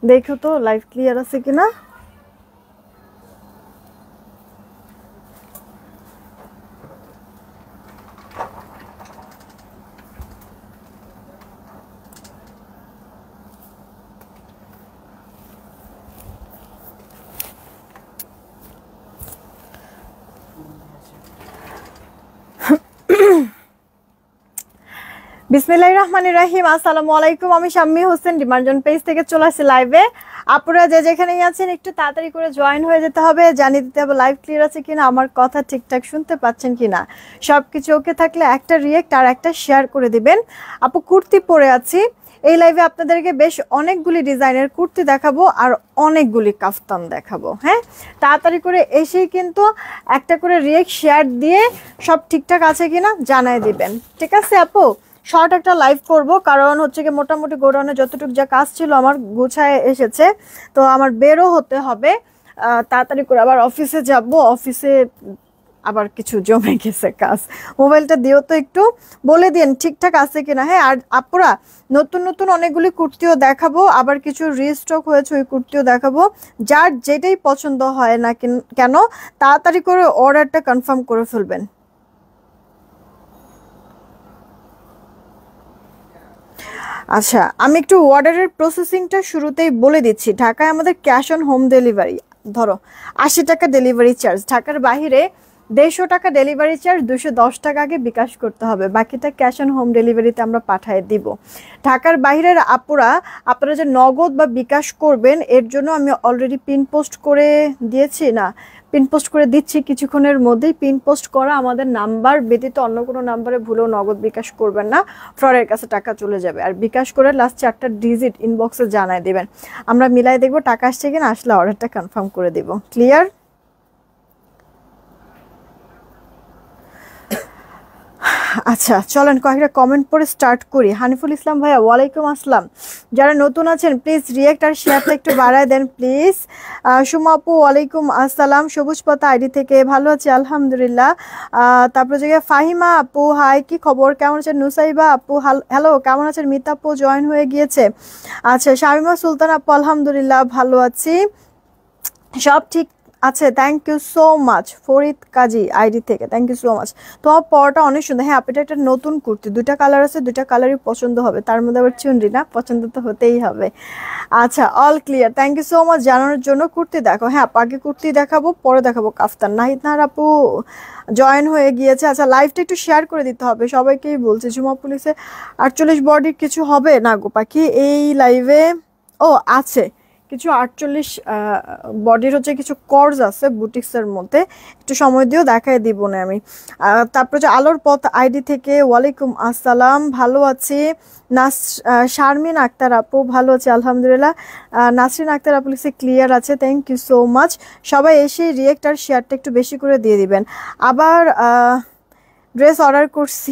দেখো তো live clear আছে কিনা। বিসমিল্লাহির রহমানির রহিম। আসসালামু আলাইকুম। আমি শাম্মী হোসেন ডিমার্জন পেজ থেকে চলে আসছি লাইভে। আপনারা যে যেখানেই আছেন একটু তাড়াতাড়ি করে জয়েন হয়ে যেতে হবে, জানিয়ে দিতে হবে লাইভ ক্লিয়ার আছে কিনা, আমার কথা ঠিকঠাক শুনতে পাচ্ছেন কিনা। সব কিছু ওকে থাকলে একটা রিয়েক্ট আর একটা শেয়ার করে দিবেন। আপু কুর্তি পরে আছি এই লাইভে, আপনাদেরকে বেশ অনেকগুলি ডিজাইনের কুর্তি দেখাবো আর অনেকগুলি কাফতান দেখাবো। হ্যাঁ, তাড়াতাড়ি করে এসেই কিন্তু একটা করে রিয়েক্ট শেয়ার দিয়ে সব ঠিকঠাক আছে কিনা জানাই দিবেন। ঠিক আছে আপু, শর্ট একটা লাইভ করব, কারণ হচ্ছে কি মোটামুটি গোডাউনে যতটুকু যা কাজ ছিল আমার গোছায় এসেছে, তো আমার বেরও হতে হবে তাড়াতাড়ি করে, আবার অফিসে যাব, অফিসে আবার কিছু জমে গেছে কাজ। মোবাইলটা দিও তো একটু, বলে দিন ঠিকঠাক আছে কিনা। হ্যাঁ, আর আপুরা নতুন নতুন অনেকগুলি কুর্তিও দেখাবো, আবার কিছু রিস্টক হয়েছে ওই কুর্তিও দেখাবো। যার যেটাই পছন্দ হয় না কেন তাড়াতাড়ি করে অর্ডারটা কনফার্ম করে ফেলবেন। আচ্ছা, আমি একটু অর্ডারের প্রসেসিংটা শুরুতেই বলে দিচ্ছি। ঢাকায় আমাদের ক্যাশ অন হোম ডেলিভারি, ধরো 80 টাকা ডেলিভারি চার্জ, ঢাকার বাইরে 150 টাকা ডেলিভারি চার্জ, 210 টাকা আগে বিকাশ করতে হবে, বাকিটা ক্যাশ অন হোম ডেলিভারিতে আমরা পাঠিয়ে দিব। ঢাকার বাইরের আপুরা আপনারা যে নগদ বা বিকাশ করবেন এর জন্য আমি অলরেডি পিন পোস্ট করে দিয়েছি, না পিন পোস্ট করে দিচ্ছি কিছুক্ষণের মধ্যেই। পিন পোস্ট করা আমাদের নাম্বার ব্যতীত অন্য কোনো নাম্বারে ভুলেও নগদ বিকাশ করবেন না, ফ্রডের কাছে টাকা চলে যাবে। আর বিকাশ করে লাস্ট 4টা ডিজিট ইনবক্সে জানাই দেবেন, আমরা মিলাই দেখবো টাকা আসছে কিনা, আসলে অর্ডারটা কনফার্ম করে দেব। ক্লিয়ার? আচ্ছা চলেন কয়েকটা কমেন্ট পড়ে স্টার্ট করি। হানিফুল ইসলাম ভাইয়া ওয়ালাইকুম আসসালাম। যারা নতুন আছেন প্লিজ রিয়েক্ট আর শেয়ারটা একটু বাড়ায় দেন প্লিজ। সুমা আপু ওয়ালাইকুম আসসালাম, সবুজ পাতা আইডি থেকে, ভালো আছি আলহামদুলিল্লাহ। তারপরে যে ফাহিমা আপু হাই, কি খবর, কেমন আছেন? নুসাইবা আপু হ্যালো, কেমন আছেন? মিতা আপু জয়েন হয়ে গিয়েছে। আচ্ছা, শামিমা সুলতান আপু আলহামদুলিল্লাহ ভালো আছি, সব ঠিক আচ্ছা, thank you so much. Farid Kazi ID থেকে থ্যাংক ইউ সো মাচ। তোমার পরটা অনেক সুন্দর। হ্যাঁ, এটা একটা নতুন কুর্তি, 2টা কালার আছে, 2টা কালারই পছন্দ হবে, তার মধ্যে আবার চুনরি না, পছন্দ তো হতেই হবে। আচ্ছা, all clear, thank you so much জানানোর জন্য। কুর্তি দেখো, হ্যাঁ আগে কুর্তি দেখাবো, পরে দেখাবো কাফতান। নাহিদ নাহার আপু জয়েন হয়ে গিয়েছে। আচ্ছা, লাইভটা একটু শেয়ার করে দিতে হবে, সবাইকেই বলছে। ঝুমা পুলিশে 48 বডির কিছু হবে না গো পাখি এই লাইভে। ও আছে কিছু 48 বডির হচ্ছে কিছু কর্স আছে বুটিক্সের মধ্যে, একটু সময় দিয়েও দেখায় দিব না আমি। তারপর যে আলোর পথ আইডি থেকে ওয়ালাইকুম আসসালাম, ভালো আছি। শারমিন আক্তার আপু ভালো আছে আলহামদুলিল্লাহ। নাসরিন আক্তার আপু লিখছে ক্লিয়ার আছে, থ্যাংক ইউ সো মাচ। সবাই এসে রিয়েক্ট আর শেয়ারটা একটু বেশি করে দিয়ে দিবেন। আবার ড্রেস অর্ডার করছি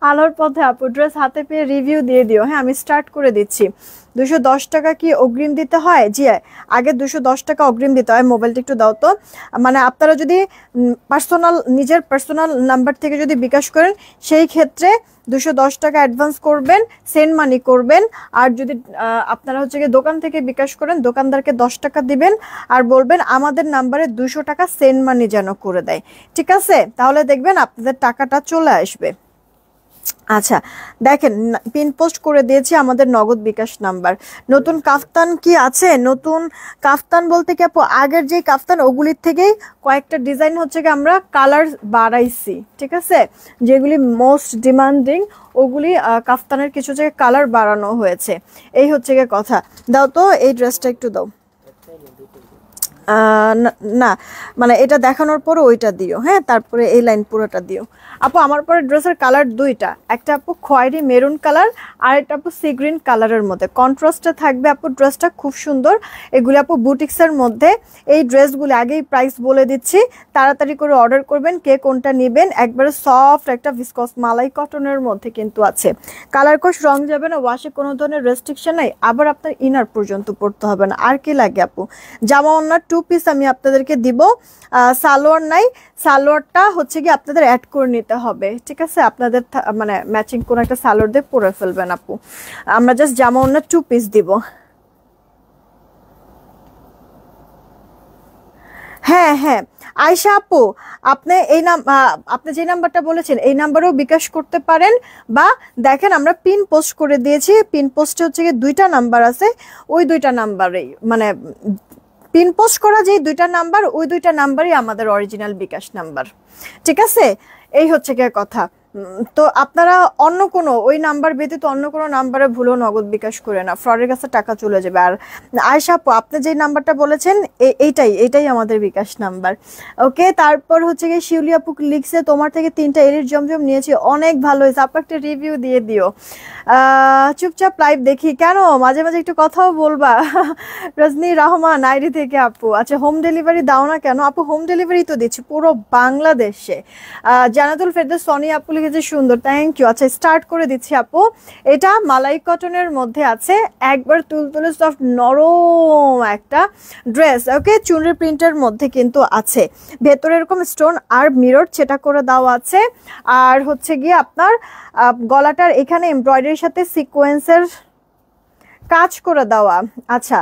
আলোর পথে আপু, ড্রেস হাতে পেয়ে রিভিউ দিয়ে দিও। হ্যাঁ, আমি স্টার্ট করে দিচ্ছি। 210 টাকা কি অগ্রিম দিতে হয়? জি, আগে 210 টাকা অগ্রিম দিতে হয়। মোবাইলটা একটু দাও তো। মানে আপনারা যদি নিজের পার্সোনাল নাম্বার থেকে যদি বিকাশ করেন সেই ক্ষেত্রে 210 টাকা অ্যাডভান্স করবেন, সেন্ড মানি করবেন। আর যদি আপনারা হচ্ছে গিয়ে দোকান থেকে বিকাশ করেন দোকানদারকে 10 টাকা দিবেন আর বলবেন আমাদের নাম্বারে 200 টাকা সেন্ড মানি যেন করে দেয়। ঠিক আছে, তাহলে দেখবেন আপনাদের টাকাটা চলে আসবে। আচ্ছা দেখেন, পিন পোস্ট করে দিয়েছি আমাদের নগদ বিকাশ নাম্বার। নতুন কাফতান কি আছে? নতুন কাফতান বলতে কি আপু, আগের যে কাফতান ওগুলির থেকেই কয়েকটা ডিজাইন হচ্ছে কি আমরা কালার বাড়াইছি। ঠিক আছে, যেগুলি মোস্ট ডিমান্ডিং ওগুলি কাফতানের কিছু জায়গায় কালার বাড়ানো হয়েছে। এই হচ্ছে গিয়ে কথা। দাও তো এই ড্রেসটা একটু দাও। না মানে এটা দেখানোর পর ওইটা দিও। হ্যাঁ, তারপরে এই লাইন পুরোটা দিও। আপু আমার পরে ড্রেসের কালার দুইটা, একটা আপু খয়েরি মেরুন কালার আর একটা আপু সি গ্রিন কালারের মধ্যে কন্ট্রাস্টে থাকবে। আপু ড্রেসটা খুব সুন্দর। এগুলি আপু বুটিক্সের মধ্যে। এই ড্রেসগুলি আগেই প্রাইস বলে দিচ্ছি, তাড়াতাড়ি করে অর্ডার করবেন। কে কোনটা নেবেন, একবারে সফট একটা ভিসকস মালাই কটনের মধ্যে কিন্তু আছে। কালার কোশ রং যাবে না, ওয়াশে কোনো ধরনের রেস্ট্রিকশন নাই, আবার আপনার ইনার পর্যন্ত পড়তে হবে না। আর কি লাগে আপু? জামা ওড়না 2 পিস আমি আপনাদেরকে দিব। সালোয়ার নাই, সালোয়ারটা হচ্ছে কি আপনাদের অ্যাড করে নিতে হবে, ঠিক আছে? আপনাদের মানে ম্যাচিং কোন একটা সালোয়ার দিয়ে পরে ফেলবেন আপু। আমরা জাস্ট জামা ওড়না 2 পিস দিব। হ্যাঁ হ্যাঁ আয়শা আপু, আপনি এই আপনি যে নাম্বারটা বলেছেন এই নাম্বারেও বিকাশ করতে পারেন, বা দেখেন আমরা পিন পোস্ট করে দিয়েছি, পিন পোস্টে হচ্ছে গিয়ে 2টা নাম্বার আছে, ওই 2টা নাম্বারেই মানে পিন পোস্ট করা যে 2টা নাম্বার, ওই 2টা নাম্বারই আমাদের অরিজিনাল বিকাশ নাম্বার, ঠিক আছে? এই হচ্ছে কি কথা। তো আপনারা অন্য কোনো ওই নাম্বার ব্যতীত অন্য কোনো নাম্বারে ভুলেও নগদ বিকাশ করে না, ফ্রডের কাছে টাকা চলে যাবে। আর আয়শা আপু আপনি যে নাম্বারটা বলেছেন এইটাই আমাদের বিকাশ নাম্বার। ওকে, তারপর হচ্ছে গিয়ে শিউলি আপু লিখছে তোমার থেকে 3টা এরির জমজম নিয়েছি, অনেক ভালো হয়েছে আপু, একটা রিভিউ দিয়ে দিও। চুপচাপ লাইভ দেখি, কেন মাঝে মাঝে একটু কথাও বলবা। রজনী রহমান আইডি থেকে আপু, আচ্ছা হোম ডেলিভারি দাও না কেন আপু? হোম ডেলিভারি তো দিচ্ছি পুরো বাংলাদেশে। জানাতুল ফেরদৌস সনি আপু লিখেছে সুন্দর, থ্যাংক ইউ। আচ্ছা স্টার্ট করে দিচ্ছি আপু। এটা মালাই কটনের মধ্যে আছে, একবার তুলতুলে সফট নরম একটা ড্রেস। ওকে, চুনরি প্রিন্টের মধ্যে কিন্তু আছে, ভেতরে এরকম স্টোন আর মিরর সেটা করে দেওয়া আছে। আর হচ্ছে গিয়ে আপনার গলাটার এখানে এমব্রয়ডারির সাথে সিকোয়েন্সের কাজ করে দেওয়া। আচ্ছা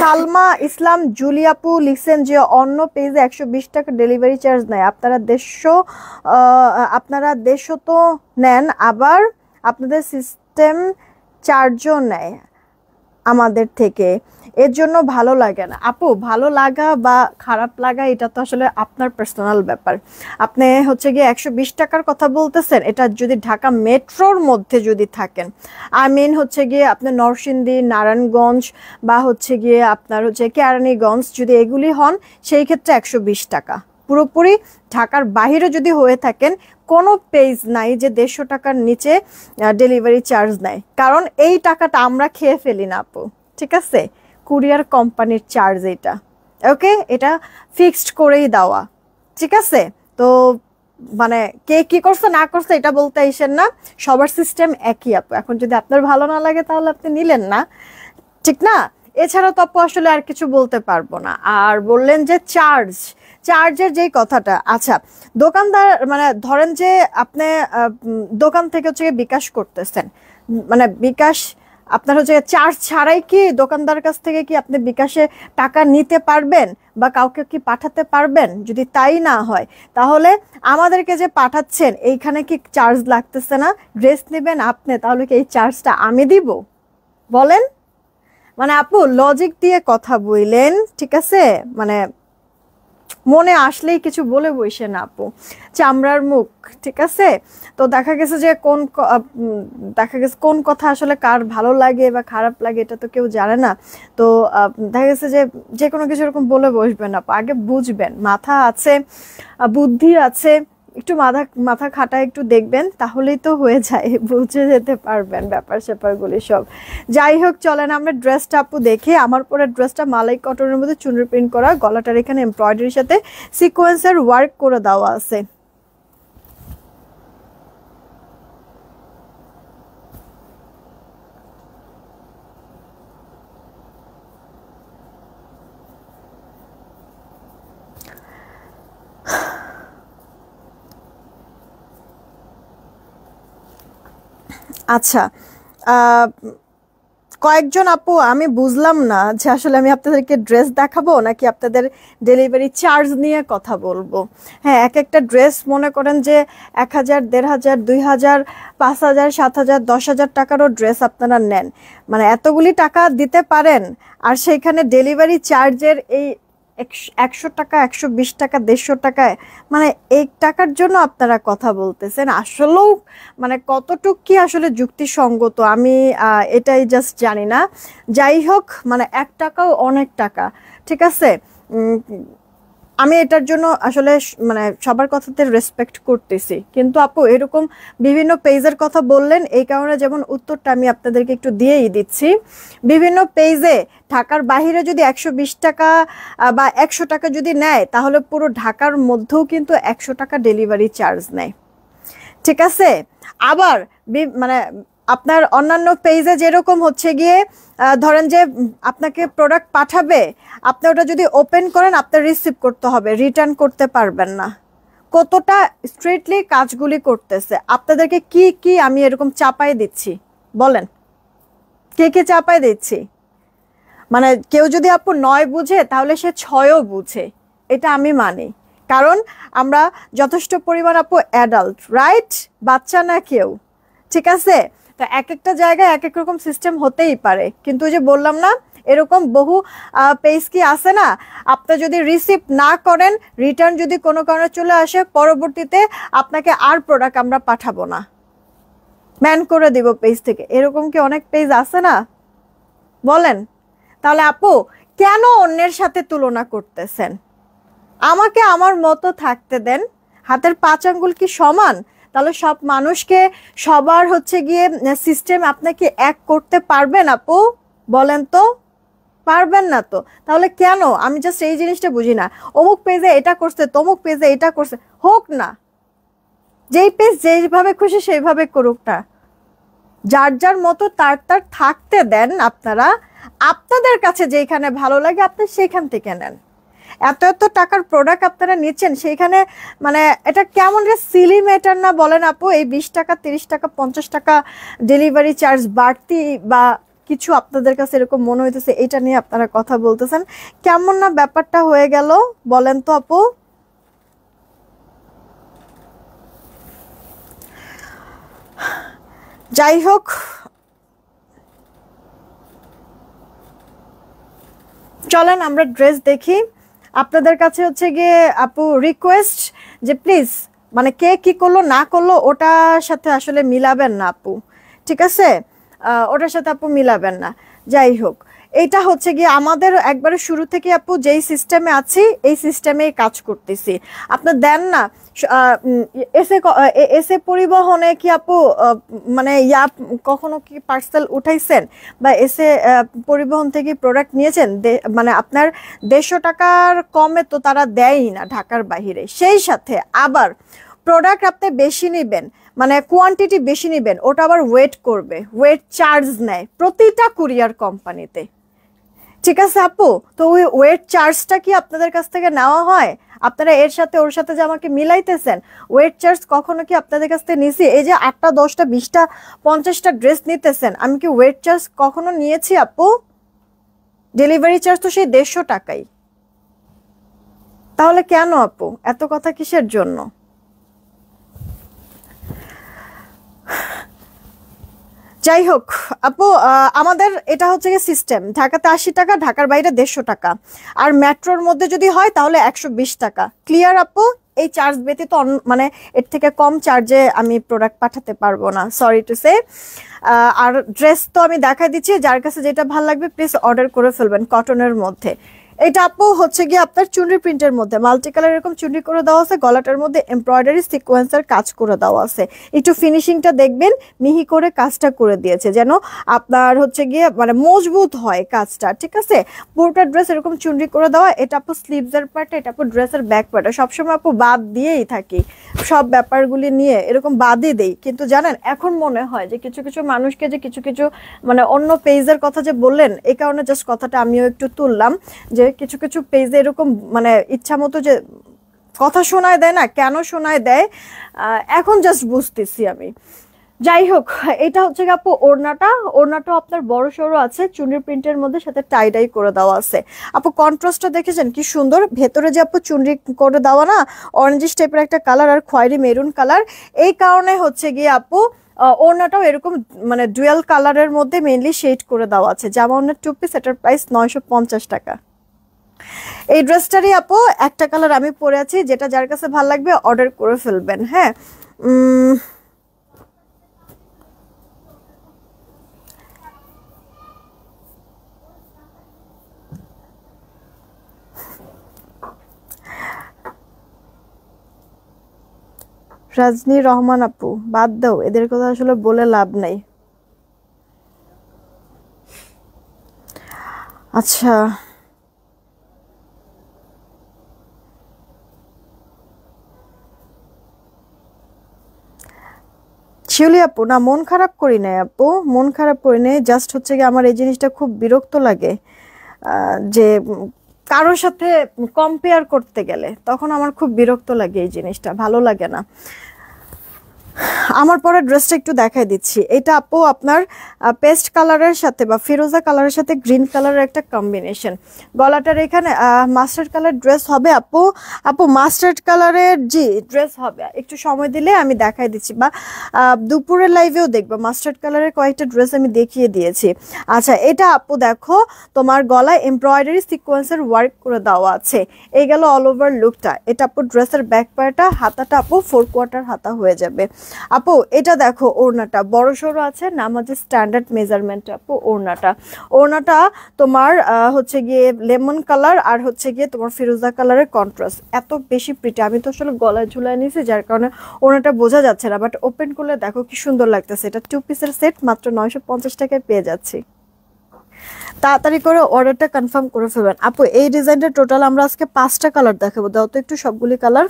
সালমা ইসলাম জুলিয়াপু লিখছেন যে অন্য পেজে 120 টাকা ডেলিভারি চার্জ নেয়, আপনারা দেড়শো তো নেন, আবার আপনাদের সিস্টেম চার্জও নেয় আমাদের থেকে, এর জন্য ভালো লাগে না। আপু ভালো লাগা বা খারাপ লাগা এটা তো আসলে আপনার পার্সোনাল ব্যাপার। আপনি হচ্ছে গিয়ে 120 টাকার কথা বলতেছেন, এটা যদি ঢাকা মেট্রোর মধ্যে যদি থাকেন, আই মিন হচ্ছে গিয়ে আপনার নরসিংদী, নারায়ণগঞ্জ বা হচ্ছে গিয়ে আপনার হচ্ছে কেরানীগঞ্জ, যদি এগুলি হন সেই ক্ষেত্রে 120 টাকা। পুরোপুরি ঢাকার বাইরে যদি হয়ে থাকেন কোনো পেজ নাই যে 150 টাকার নিচে ডেলিভারি চার্জ নেয়, কারণ এই টাকাটা আমরা খেয়ে ফেলি না আপু, ঠিক আছে? কুরিয়ার কোম্পানির চার্জ এটা। ওকে, এটা ফিক্সড করেই দেওয়া, ঠিক আছে? তো মানে কে কি করছে না করছে এটা বলতে আইসেন না, সবার সিস্টেম একই আপু। এখন যদি আপনার ভালো না লাগে তাহলে আপনি নিলেন না, ঠিক না? এছাড়া তো আপু আসলে আর কিছু বলতে পারবো না। আর বললেন যে চার্জের যেই কথাটা, আচ্ছা দোকানদার মানে ধরেন যে আপনি দোকান থেকে হচ্ছে বিকাশ করতেছেন, মানে বিকাশ আপনার হচ্ছে চার্জ ছাড়াই কি দোকানদার কাছ থেকে কি আপনি বিকাশে টাকা নিতে পারবেন বা কাউকে কি পাঠাতে পারবেন? যদি তাই না হয় তাহলে আমাদেরকে যে পাঠাচ্ছেন এইখানে কি চার্জ লাগতেছে না? ড্রেস নেবেন আপনি, তাহলে কি এই চার্জটা আমি দিব? বলেন। মানে আপু লজিক দিয়ে কথা বললেন, ঠিক আছে? মানে মনে আসলেই কিছু বলে বসে না আপু, চামড়ার মুখ, ঠিক আছে? তো দেখা গেছে যে কোন কথা আসলে কার ভালো লাগে বা খারাপ লাগে এটা তো কেউ জানে না। তো দেখা গেছে যে যে কোনো কিছু এরকম বলে বসবেন আপু, আগে বুঝবেন, মাথা আছে, বুদ্ধি আছে, একটু মাথা খাটায় একটু দেখবেন, তাহলেই তো হয়ে যায়, বুঝে যেতে পারবেন ব্যাপার স্যাপারগুলি সব। যাই হোক চলেন আমরা ড্রেসটা আপু দেখি। আমার পরে ড্রেসটা মালাই কটনের মধ্যে চুনরি প্রিন্ট করা, গলাটার এখানে এমব্রয়ডারির সাথে সিকোয়েন্সের ওয়ার্ক করে দেওয়া আছে। আচ্ছা কয়েকজন আপু আমি বুঝলাম না যে আসলে আমি আপনাদেরকে ড্রেস দেখাবো নাকি আপনাদের ডেলিভারি চার্জ নিয়ে কথা বলবো। হ্যাঁ, এক একটা ড্রেস মনে করেন যে 1000, 1500, 2000, 5000, 7000, 10,000 টাকারও ড্রেস আপনারা নেন, মানে এতগুলি টাকা দিতে পারেন, আর সেইখানে ডেলিভারি চার্জের এই 100 টাকা, 120 টাকা, 150 টাকায়, মানে এই টাকার জন্য আপনারা কথা বলতেছেন। আসলেও মানে কতটুক কি আসলে যুক্তিসঙ্গত আমি এটাই জাস্ট জানি না। যাই হোক, মানে 1 টাকাও অনেক টাকা, ঠিক আছে? আমি এটার জন্য আসলে মানে সবার কথাতে রেসপেক্ট করতেছি, কিন্তু আপু এরকম বিভিন্ন পেজের কথা বললেন, এই কারণে যেমন উত্তরটা আমি আপনাদেরকে একটু দিয়েই দিচ্ছি। বিভিন্ন পেজে ঢাকার বাইরে যদি 120 টাকা বা 100 টাকা যদি নেয়, তাহলে পুরো ঢাকার মধ্যেও কিন্তু 100 টাকা ডেলিভারি চার্জ নেয়, ঠিক আছে? আবার মানে আপনার অন্যান্য পেজে যেরকম হচ্ছে গিয়ে ধরেন যে আপনাকে প্রোডাক্ট পাঠাবে, আপনি ওটা যদি ওপেন করেন আপনার রিসিভ করতে হবে, রিটার্ন করতে পারবেন না। কতটা স্ট্রিক্টলি কাজগুলি করতেছে, আপনাদেরকে কি কি আমি এরকম চাপাই দিচ্ছি বলেন, কে কে চাপাই দিচ্ছি? মানে কেউ যদি আপু 9 বুঝে তাহলে সে 6ও বুঝে, এটা আমি মানি। কারণ আমরা যথেষ্ট পরিমাণ আপু অ্যাডাল্ট, রাইট? বাচ্চা না কেউ, ঠিক আছে? তো এক একটা জায়গায় এক এক রকম সিস্টেম হতেই পারে, কিন্তু ওই যে বললাম না, এরকম বহু পেজ কি আছে না, আপনি যদি রিসিভ না করেন, রিটার্ন যদি কোনো কারণে চলে আসে, পরবর্তীতে আপনাকে আর প্রোডাক্ট আমরা পাঠাবো না, ব্যান করে দিব পেজ থেকে। এরকম কি অনেক পেজ আছে না? বলেন। তাহলে আপু কেন অন্যের সাথে তুলনা করতেছেন? আমাকে আমার মতো থাকতে দেন। হাতের 5 আঙ্গুল কি সমান? তাহলে সব মানুষকে সবার হচ্ছে গিয়ে সিস্টেম আপনাকে এক করতে পারবেন আপু? বলেন তো, পারবেন না তো। তাহলে কেন? আমি জাস্ট এই জিনিসটা বুঝি না, অমুক পেজে এটা করছে, তমুক পেজে এটা করছে, হোক না, যেই পেজ যেইভাবে খুশি সেইভাবে করুক না, যার যার মতো তার তার থাকতে দেন। আপনারা আপনাদের কাছে যেখানে ভালো লাগে আপনি সেখান থেকে নেন। এত এত টাকার প্রোডাক্ট আপনারা নিচ্ছেন, সেইখানে মানে এটা কেমন রে সিলি ম্যাটার না বলেন আপু? এই 20 টাকা 30 টাকা 50 টাকা ডেলিভারি চার্জ বাড়তি বা কিছু আপনাদের কাছে এরকম মনে হইতেছে, এটা নিয়ে আপনারা কথা বলতেছেন, কেমন না ব্যাপারটা হয়ে গেল বলেন তো আপু? যাই হোক, চলেন আমরা ড্রেস দেখি। আপনাদের কাছে হচ্ছে গিয়ে আপু রিকোয়েস্ট যে প্লিজ মানে কে কি করলো না করলো ওটার সাথে আসলে মিলাবেন না আপু, ঠিক আছে? ওটার সাথে আপু মিলাবেন না। যাই হোক, এটা হচ্ছে গিয়ে আমাদের একবারে শুরু থেকে আপু যেই সিস্টেমে আছি এই সিস্টেমেই কাজ করতেছি। আপনি দেন না এসে এসে পরিবহনে কি আপু মানে কখনো কি পার্সেল উঠাইছেন বা এসে পরিবহন থেকে প্রোডাক্ট নিয়েছেন? মানে আপনার 150 টাকার কমে তো তারা দেয়ই না ঢাকার বাহিরে। সেই সাথে আবার প্রোডাক্ট আপনি বেশি নেবেন, মানে কোয়ান্টিটি বেশি নেবেন, ওটা আবার ওয়েট করবে, ওয়েট চার্জ নেয় প্রতিটা কুরিয়ার কোম্পানিতে, ঠিক আছে আপু? তো ওই ওয়েট চার্জটা কি আপনাদের কাছ থেকে নেওয়া হয়? আপনারা এর সাথে ওর সাথে যে আমাকে মিলাইতেছেন, ওয়েট চার্জ কখনো কি আপনাদের কাছ থেকে নিয়েছি? এই যে 8টা 10টা 20টা 50টা ড্রেস নিতেছেন, আমি কি ওয়েট চার্জ কখনো নিয়েছি আপু? ডেলিভারি চার্জ তো সেই 150 টাকাই। তাহলে কেন আপু এত কথা কিসের জন্য? যাই হোক আপু, আমাদের এটা হচ্ছে গিয়ে সিস্টেম, ঢাকাতে 80 টাকা, ঢাকার বাইরে 150 টাকা, আর মেট্রোর মধ্যে যদি হয় তাহলে 120 টাকা। ক্লিয়ার আপু? এই চার্জ ব্যতীত মানে এর থেকে কম চার্জে আমি প্রোডাক্ট পাঠাতে পারবো না, সরি টু সে। আর ড্রেস তো আমি দেখাই দিচ্ছি, যার কাছে যেটা ভালো লাগবে প্লিজ অর্ডার করে ফেলবেন কটনের মধ্যে। এটা আপু হচ্ছে গিয়ে আপনার চুনরি প্রিন্টের মধ্যে মাল্টি কালার এরকম চুনরি করে দেওয়া আছে, গলাটার মধ্যে এমব্রয়ডারি সিকোয়েন্সের কাজ করে দেওয়া আছে। একটু ফিনিশিংটা দেখবেন, মিহি করে কাজটা করে দিয়েছে যেন আপনার হচ্ছে গিয়ে মানে মজবুত হয় কাজটা, ঠিক আছে? পুরোটা ড্রেস এরকম চুনরি করে দেওয়া। এটা আপু স্লিভসের পার্টটা, এটা আপু ড্রেসের ব্যাক পার্টটা। সবসময় আপু বাদ দিয়েই থাকি, সব ব্যাপারগুলি নিয়ে এরকম বাদই দেই, কিন্তু জানেন এখন মনে হয় যে কিছু কিছু মানুষকে যে কিছু কিছু মানে অন্য পেজের কথা যে বললেন, এই কারণে জাস্ট কথাটা আমিও একটু তুললাম যে কিছু কিছু পেজে এরকম মানে ইচ্ছা মতো যে কথা শোনায় দেয় না, কেন শোনায় দেয় এখন জাস্ট বুঝতেছি আমি। যাই হোক, এটা হচ্ছে আপু ওড়নাটা, ওড়নাটাও আপনার বড় সড়ো আছে, চুনরি প্রিন্টের মধ্যে সাথে টাই ডাই করে দেওয়া আছে। আপু কন্ট্রাস্টটা দেখেছেন কি সুন্দর? ভেতরে যে আপু চুনরি করে দেওয়া না, অরেঞ্জিশ টাইপের একটা কালার আর খয়েরি মেরুন কালার, এই কারণে হচ্ছে গিয়ে আপু ওড়নাটাও এরকম মানে ডুয়াল কালারের মধ্যে মেইনলি শেড করে দেওয়া আছে। জামা ওড়নার 2 পিস, এটার প্রাইস 950 টাকা। এই ড্রেসটারই আপু একটা কালার আমি পরে আছি, যেটা যার কাছে ভালো লাগবে অর্ডার করে ফেলবেন। হ্যাঁ, রাজনী রহমান আপু বাদ দাও, এদের কথা আসলে বলে লাভ নাই। আচ্ছা, শিউলি আপু, না মন খারাপ করি নাই আপু, মন খারাপ করি নাই, জাস্ট হচ্ছে কি আমার এই জিনিসটা খুব বিরক্ত লাগে যে কারোর সাথে কম্পেয়ার করতে গেলে তখন আমার খুব বিরক্ত লাগে, এই জিনিসটা ভালো লাগে না। আমার পরে ড্রেসটা একটু দেখাই দিচ্ছি। এটা আপু আপনার পেস্ট কালারের সাথে বা ফিরোজা কালারের সাথে গ্রিন কালারের একটা কম্বিনেশন। গলাটার এখানে মাস্টার্ড কালার ড্রেস হবে আপু। আপু মাস্টার্ড কালারের জি ড্রেস হবে, একটু সময় দিলে আমি দেখাই দিচ্ছি, বা দুপুরের লাইভেও দেখবো। মাস্টার্ড কালারের কয়েকটা ড্রেস আমি দেখিয়ে দিয়েছি। আচ্ছা এটা আপু দেখো তোমার গলায় এমব্রয়ডারি সিকোয়েন্সের ওয়ার্ক করে দেওয়া আছে। এই গেল অল ওভার লুকটা। এটা আপু ড্রেসের ব্যাক পার্টটা, হাতাটা আপু 4 কোয়ার্টার হাতা হয়ে যাবে। আপু এটা দেখো ওড়নাটা বড় সড়ো আছে, নামাজের স্ট্যান্ডার্ড মেজারমেন্ট আপু। ওড়নাটা তোমার হচ্ছে গিয়ে লেমন কালার আর হচ্ছে গিয়ে তোমার ফিরোজা কালারের কন্ট্রাস্ট, এত বেশি প্রিটি। আমি তো আসলে গলায় ঝুলাই নিয়েছি যার কারণে ওড়নাটা বোঝা যাচ্ছে না, বাট ওপেন করলে দেখো কি সুন্দর লাগতেছে। এটা 2 পিসের সেট, মাত্র 950 টাকায় পেয়ে যাচ্ছি। তাড়াতাড়ি করে অর্ডারটা কনফার্ম করে ফেলবেন আপু। এই ডিজাইনটা টোটাল আমরা আজকে 5টা কালার দেখাবো। দাও তো একটু সবগুলি কালার।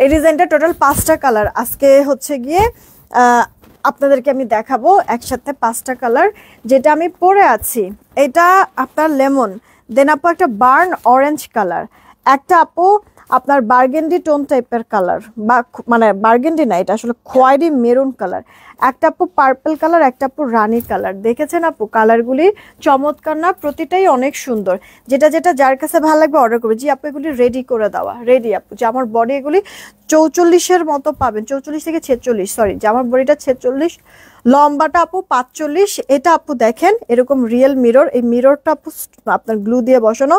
এই ডিজাইনটা টোটাল 5টা কালার আজকে হচ্ছে গিয়ে আপনাদেরকে আমি দেখাবো একসাথে 5টা কালার। যেটা আমি পরে আছি এটা আপনার লেমন, দেন আপু একটা বার্ন অরেঞ্জ কালার, একটা আপু আপনার বার্গেন্ডি টোন টাইপের কালার, বা মানে বার্গেন্ডি না, এটা আসলে খয়েরি মেরুন কালার, একটা আপু পার্পল কালার, একটা আপু রানী কালার। দেখেছেন আপু কালারগুলি চমৎকার না? প্রতিটাই অনেক সুন্দর। যেটা যেটা যার কাছে ভালো লাগবে অর্ডার করবে। জি আপু এগুলি রেডি করে দেওয়া, রেডি আপু। যে আমার বডি এগুলি 44-এর মতো পাবেন, 44 থেকে 46, সরি যে আমার বডিটা 46, লম্বাটা আপু 45। এটা আপু দেখেন এরকম রিয়েল মিরর, এই মিররটা আপু আপনার গ্লু দিয়ে বসানো।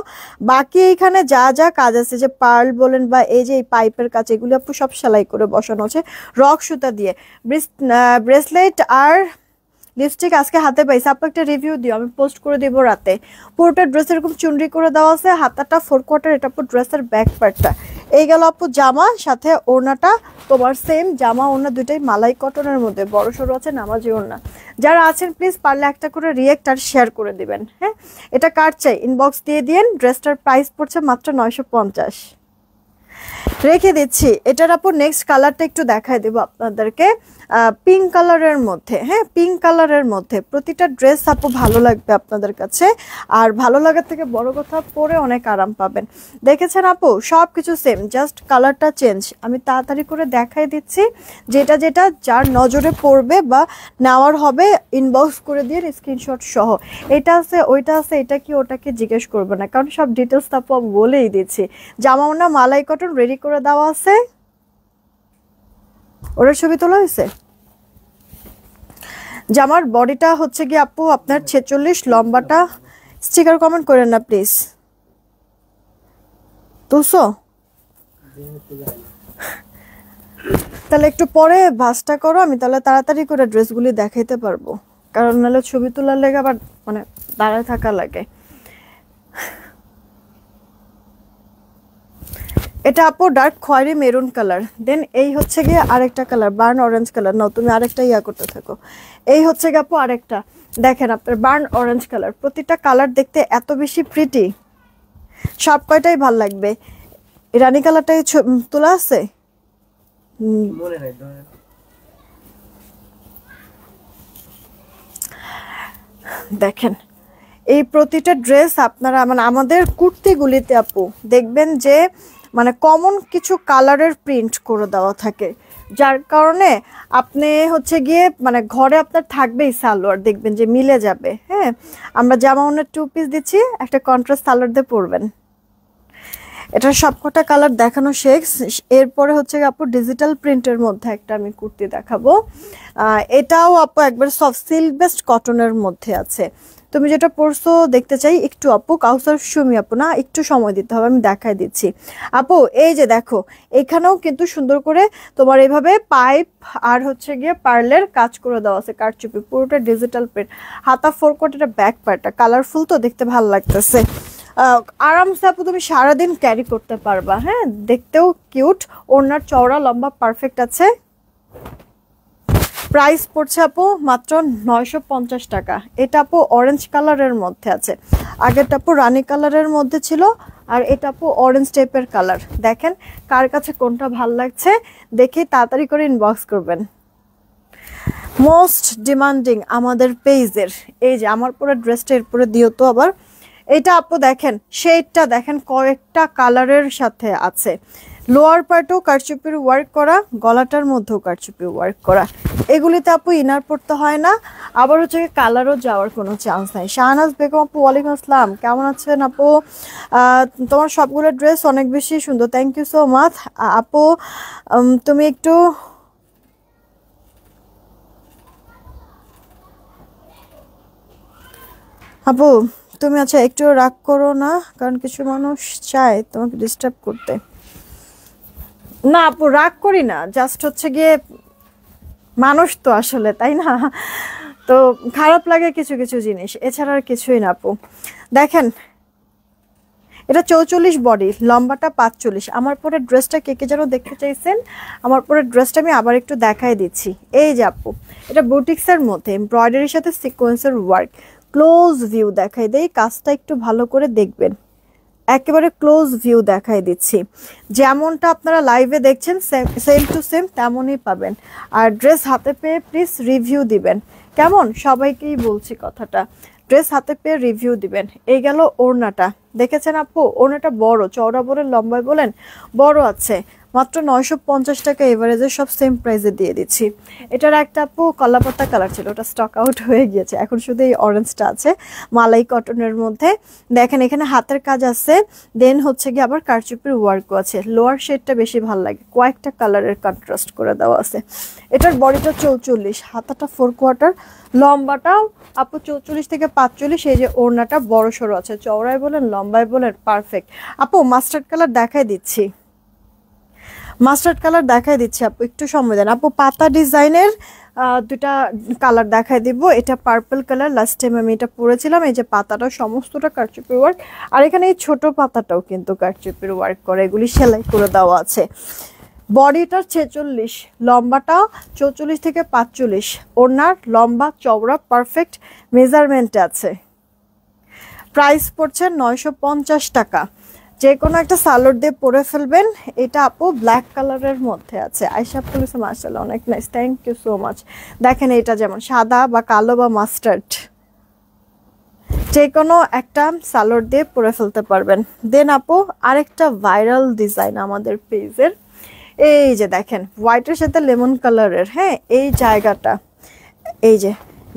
বাকি এইখানে যা যা কাজ আছে, যে পার্ল বলেন বা এই যে এই পাইপের কাজ, এগুলো আপু সব সেলাই করে বসানো আছে রক সুতা দিয়ে। ব্রেসলেট আর লিপস্টিক আজকে হাতে পাইছি আপু, একটা রিভিউ দিও, আমি পোস্ট করে দিব রাতে। পুরোটা ড্রেস এরকম চুনরি করে দেওয়া আছে, হাতাটা 4 কোয়ার্টার। এটা আপু ড্রেসের ব্যাক পার্টটা। এই গেল আপু জামা, সাথে ওড়নাটা তোমার সেম জামা ওড়না দুইটাই মালাই কটনের মধ্যে, বড় সড়ো আছে নামাজি ওড়না। যারা আছেন প্লিজ পারলে একটা করে রিয়েক্ট আর শেয়ার করে দিবেন। হ্যাঁ এটা কার চাই ইনবক্স দিয়ে দিন। ড্রেসটার প্রাইস পড়ছে মাত্র 950, রেখে দিচ্ছি। এটার আপু নেক্সট কালারটা একটু দেখাই দেবো আপনাদেরকে, পিঙ্ক কালারের মধ্যে। হ্যাঁ পিঙ্ক কালারের মধ্যে প্রতিটা ড্রেস আপু ভালো লাগবে আপনাদের কাছে, আর ভালো লাগার থেকে বড় কথা পরে অনেক আরাম পাবেন। দেখেছেন আপু সব কিছু সেম, জাস্ট কালারটা চেঞ্জ। আমি তাড়াতাড়ি করে দেখাই দিচ্ছি, যেটা যেটা যার নজরে পড়বে বা নেওয়ার হবে ইনবক্স করে দিয়ে স্ক্রিনশট সহ। এটা আছে ওইটা আছে, এটা কি ওটাকে জিজ্ঞেস করবে না, কারণ সব ডিটেলস আপু আমি বলেই দিচ্ছি। জামা ওনা মালাই কটন রেডি করে দেওয়া আছে। ওটার ছবি তোলা হয়েছে। জামার বডিটা হচ্ছে গিয়ে আপু আপনার 46, লম্বাটা স্টিকার কমেন্ট করেন না প্লিজ। তুলছো তাহলে একটু পরে ভাঁজটা করো, আমি তাহলে তাড়াতাড়ি করে ড্রেসগুলি দেখাইতে পারবো, কারণ নাহলে ছবি তোলার লেগে আবার মানে দাঁড়ায় থাকা লাগে। এটা আপু ডার্ক খয়েরি মেরুন কালার। দেন এই হচ্ছে গিয়ে আরেকটা কালার বার্ন অরেঞ্জ কালার। নাও তুমি আরেকটা ইয়া করতে থাকো। এই হচ্ছে গিয়ে আপু আরেকটা, দেখেন আপনার বার্ন অরেঞ্জ কালার। প্রতিটা কালার দেখতে এত বেশি প্রিটি, সব কয়টাই ভাল লাগবে। রানী কালারটাই তোলা আছে। দেখেন এই প্রতিটা ড্রেস আপনারা মানে আমাদের কুর্তিগুলিতে আপু দেখবেন যে মানে কমন কিছু কালারের প্রিন্ট করে দেওয়া থাকে, যার কারণে আপনি হচ্ছে গিয়ে মানে ঘরে আপনার থাকবেই সালোয়ার, দেখবেন যে মিলে যাবে। হ্যাঁ আমরা জামা ওনার 2 পিস দিচ্ছি, একটা কন্ট্রাস্ট সালোয়ার দিয়ে পরবেন। এটা সবকটা কালার দেখানো শেষ। এরপরে হচ্ছে আপু ডিজিটাল প্রিন্টের মধ্যে একটা আমি কুর্তি দেখাবো। এটাও আপু একবার সফট সিল্ক বেস্ট কটনের মধ্যে আছে। তুমি যেটা পরছো দেখতে চাই একটু আপু, কাউসার সুমি আপু না, একটু সময় দিতে হবে, আমি দেখাই দিচ্ছি আপু। এই যে দেখো এখানেও কিন্তু সুন্দর করে তোমার এইভাবে পাইপ আর হচ্ছে গিয়ে পার্লের কাজ করে দেওয়া আছে, কারচুপি, পুরোটা ডিজিটাল প্রিন্ট। হাতা 4 কোয়ার্টার, ব্যাক পার্টটা কালারফুল, তো দেখতে ভালো লাগতেছে। আরামসে আপু তুমি সারাদিন ক্যারি করতে পারবা। হ্যাঁ দেখতেও কিউট, ওড়নার চওড়া লম্বা পারফেক্ট আছে। প্রাইস পড়ছে আপু মাত্র 950 টাকা। এটা আপু অরেঞ্জ কালারের মধ্যে আছে, আগেরটা আপু রানী কালারের মধ্যে ছিল, আর এটা আপু অরেঞ্জ টাইপের কালার। দেখেন কার কাছে কোনটা ভাল লাগছে দেখে তাড়াতাড়ি করে ইনবক্স করবেন। মোস্ট ডিমান্ডিং আমাদের পেজের। এই যে আমার পুরো ড্রেসটা এরপরে দিও তো আবার। এটা আপু দেখেন, শেডটা দেখেন কয়েকটা কালারের সাথে আছে। লোয়ার পার্টও কারচুপির ওয়ার্ক করা, গলাটার মধ্যেও কারচুপির ওয়ার্ক করা। এগুলিতে আপু ইনার পড়তে হয় না, আবার হচ্ছে কালারও যাওয়ার কোনো চান্স নাই। শাহনাজ বেগম আপু ওয়ালাইকুম আসসালাম, কেমন আছেন আপু? তোমার সবগুলো ড্রেস অনেক বেশি সুন্দর, থ্যাংক ইউ সো মাচ আপু। তুমি একটু আপু তুমি আচ্ছা একটু রাগ করো না, কারণ কিছু মানুষ চায় তোমাকে ডিস্টার্ব করতে। না আপু রাগ করি না, জাস্ট হচ্ছে গিয়ে মানুষ তো আসলে, তাই না? তো খারাপ লাগে কিছু কিছু জিনিস, এছাড়া আর কিছুই না আপু। দেখেন এটা 44 বডি, লম্বাটা 45। আমার পরে ড্রেসটা কে কে যেন দেখতে চাইছেন, আমার পরে ড্রেসটা আমি আবার একটু দেখাই দিচ্ছি। এই যে আপু, এটা বুটিক্সের মধ্যে এমব্রয়ডারির সাথে সিকোয়েন্সের ওয়ার্ক। ক্লোজ ভিউ দেখাই দেই, কাজটা একটু ভালো করে দেখবেন, একেবারে ক্লোজ ভিউ দেখাই দিচ্ছি। যেমনটা আপনারা লাইভে দেখছেন সেম টু সেম তেমনই পাবেন। আর ড্রেস হাতে পেয়ে প্লিজ রিভিউ দিবেন, কেমন? সবাইকেই বলছি কথাটা, ড্রেস হাতে পেয়ে রিভিউ দিবেন। এই গেল ওড়নাটা, দেখেছেন আপু? ওড়নাটা বড়, চওড়া বলেন লম্বায় বলেন বড় আছে। মাত্র 950 টাকা এভারেজে, সব সেম প্রাইসে দিয়ে দিচ্ছি। এটার একটা আপু কলাপাতা কালার ছিল, ওটা স্টক আউট হয়ে গিয়েছে, এখন শুধু এই অরেঞ্জটা আছে মালাই কটনের মধ্যে। দেখেন এখানে হাতের কাজ আছে, দেন হচ্ছে গিয়ে আবার কারচুপির ওয়ার্কও আছে। লোয়ার শেডটা বেশি ভালো লাগে, কয়েকটা কালারের কন্ট্রাস্ট করে দেওয়া আছে। এটার বডিটা 44, হাতাটা 4/4, লম্বাটাও আপু 44 থেকে 45। এই যে ওড়নাটা বড় সড়ো আছে, চওড়ায় বলেন লম্বায় বলেন পারফেক্ট। আপু মাস্টার্ড কালার দেখাই দিচ্ছি, মাস্টার্ড কালার দেখাই দিচ্ছি আপু, একটু সময় দেন আপু। পাতা ডিজাইনের দুটা কালার দেখাই দিব। এটা পার্পল কালার, লাস্ট টাইম আমি এটা পরেছিলাম। এই যে পাতাটা সমস্তটা কারচুপির ওয়ার্ক, আর এখানে এই ছোট পাতাটাও কিন্তু কারচুপির ওয়ার্ক করে, এগুলি সেলাই করে দেওয়া আছে। বডিটা 46, লম্বাটা 44 থেকে 45। ওড়নার লম্বা চওড়া পারফেক্ট মেজারমেন্টে আছে। প্রাইস পড়ছে 950 টাকা। যে কোনো একটা সালোয়ার দিয়ে পরে ফেলবেন। এটা আপু ব্ল্যাক কালারের মধ্যে আছে, আয়শা পুলিশে মাশাআল্লাহ অনেক nice, thank you so much. দেখেন এটা যেমন সাদা বা কালো বা মাস্টার্ড, যে কোনো একটা সালোয়ার দিয়ে পরে ফেলতে পারবেন। দেন আপু আরেকটা ভাইরাল ডিজাইন আমাদের পেজের, এই যে দেখেন হোয়াইটের সাথে লেমন কালারের, হ্যাঁ এই জায়গাটা, এই যে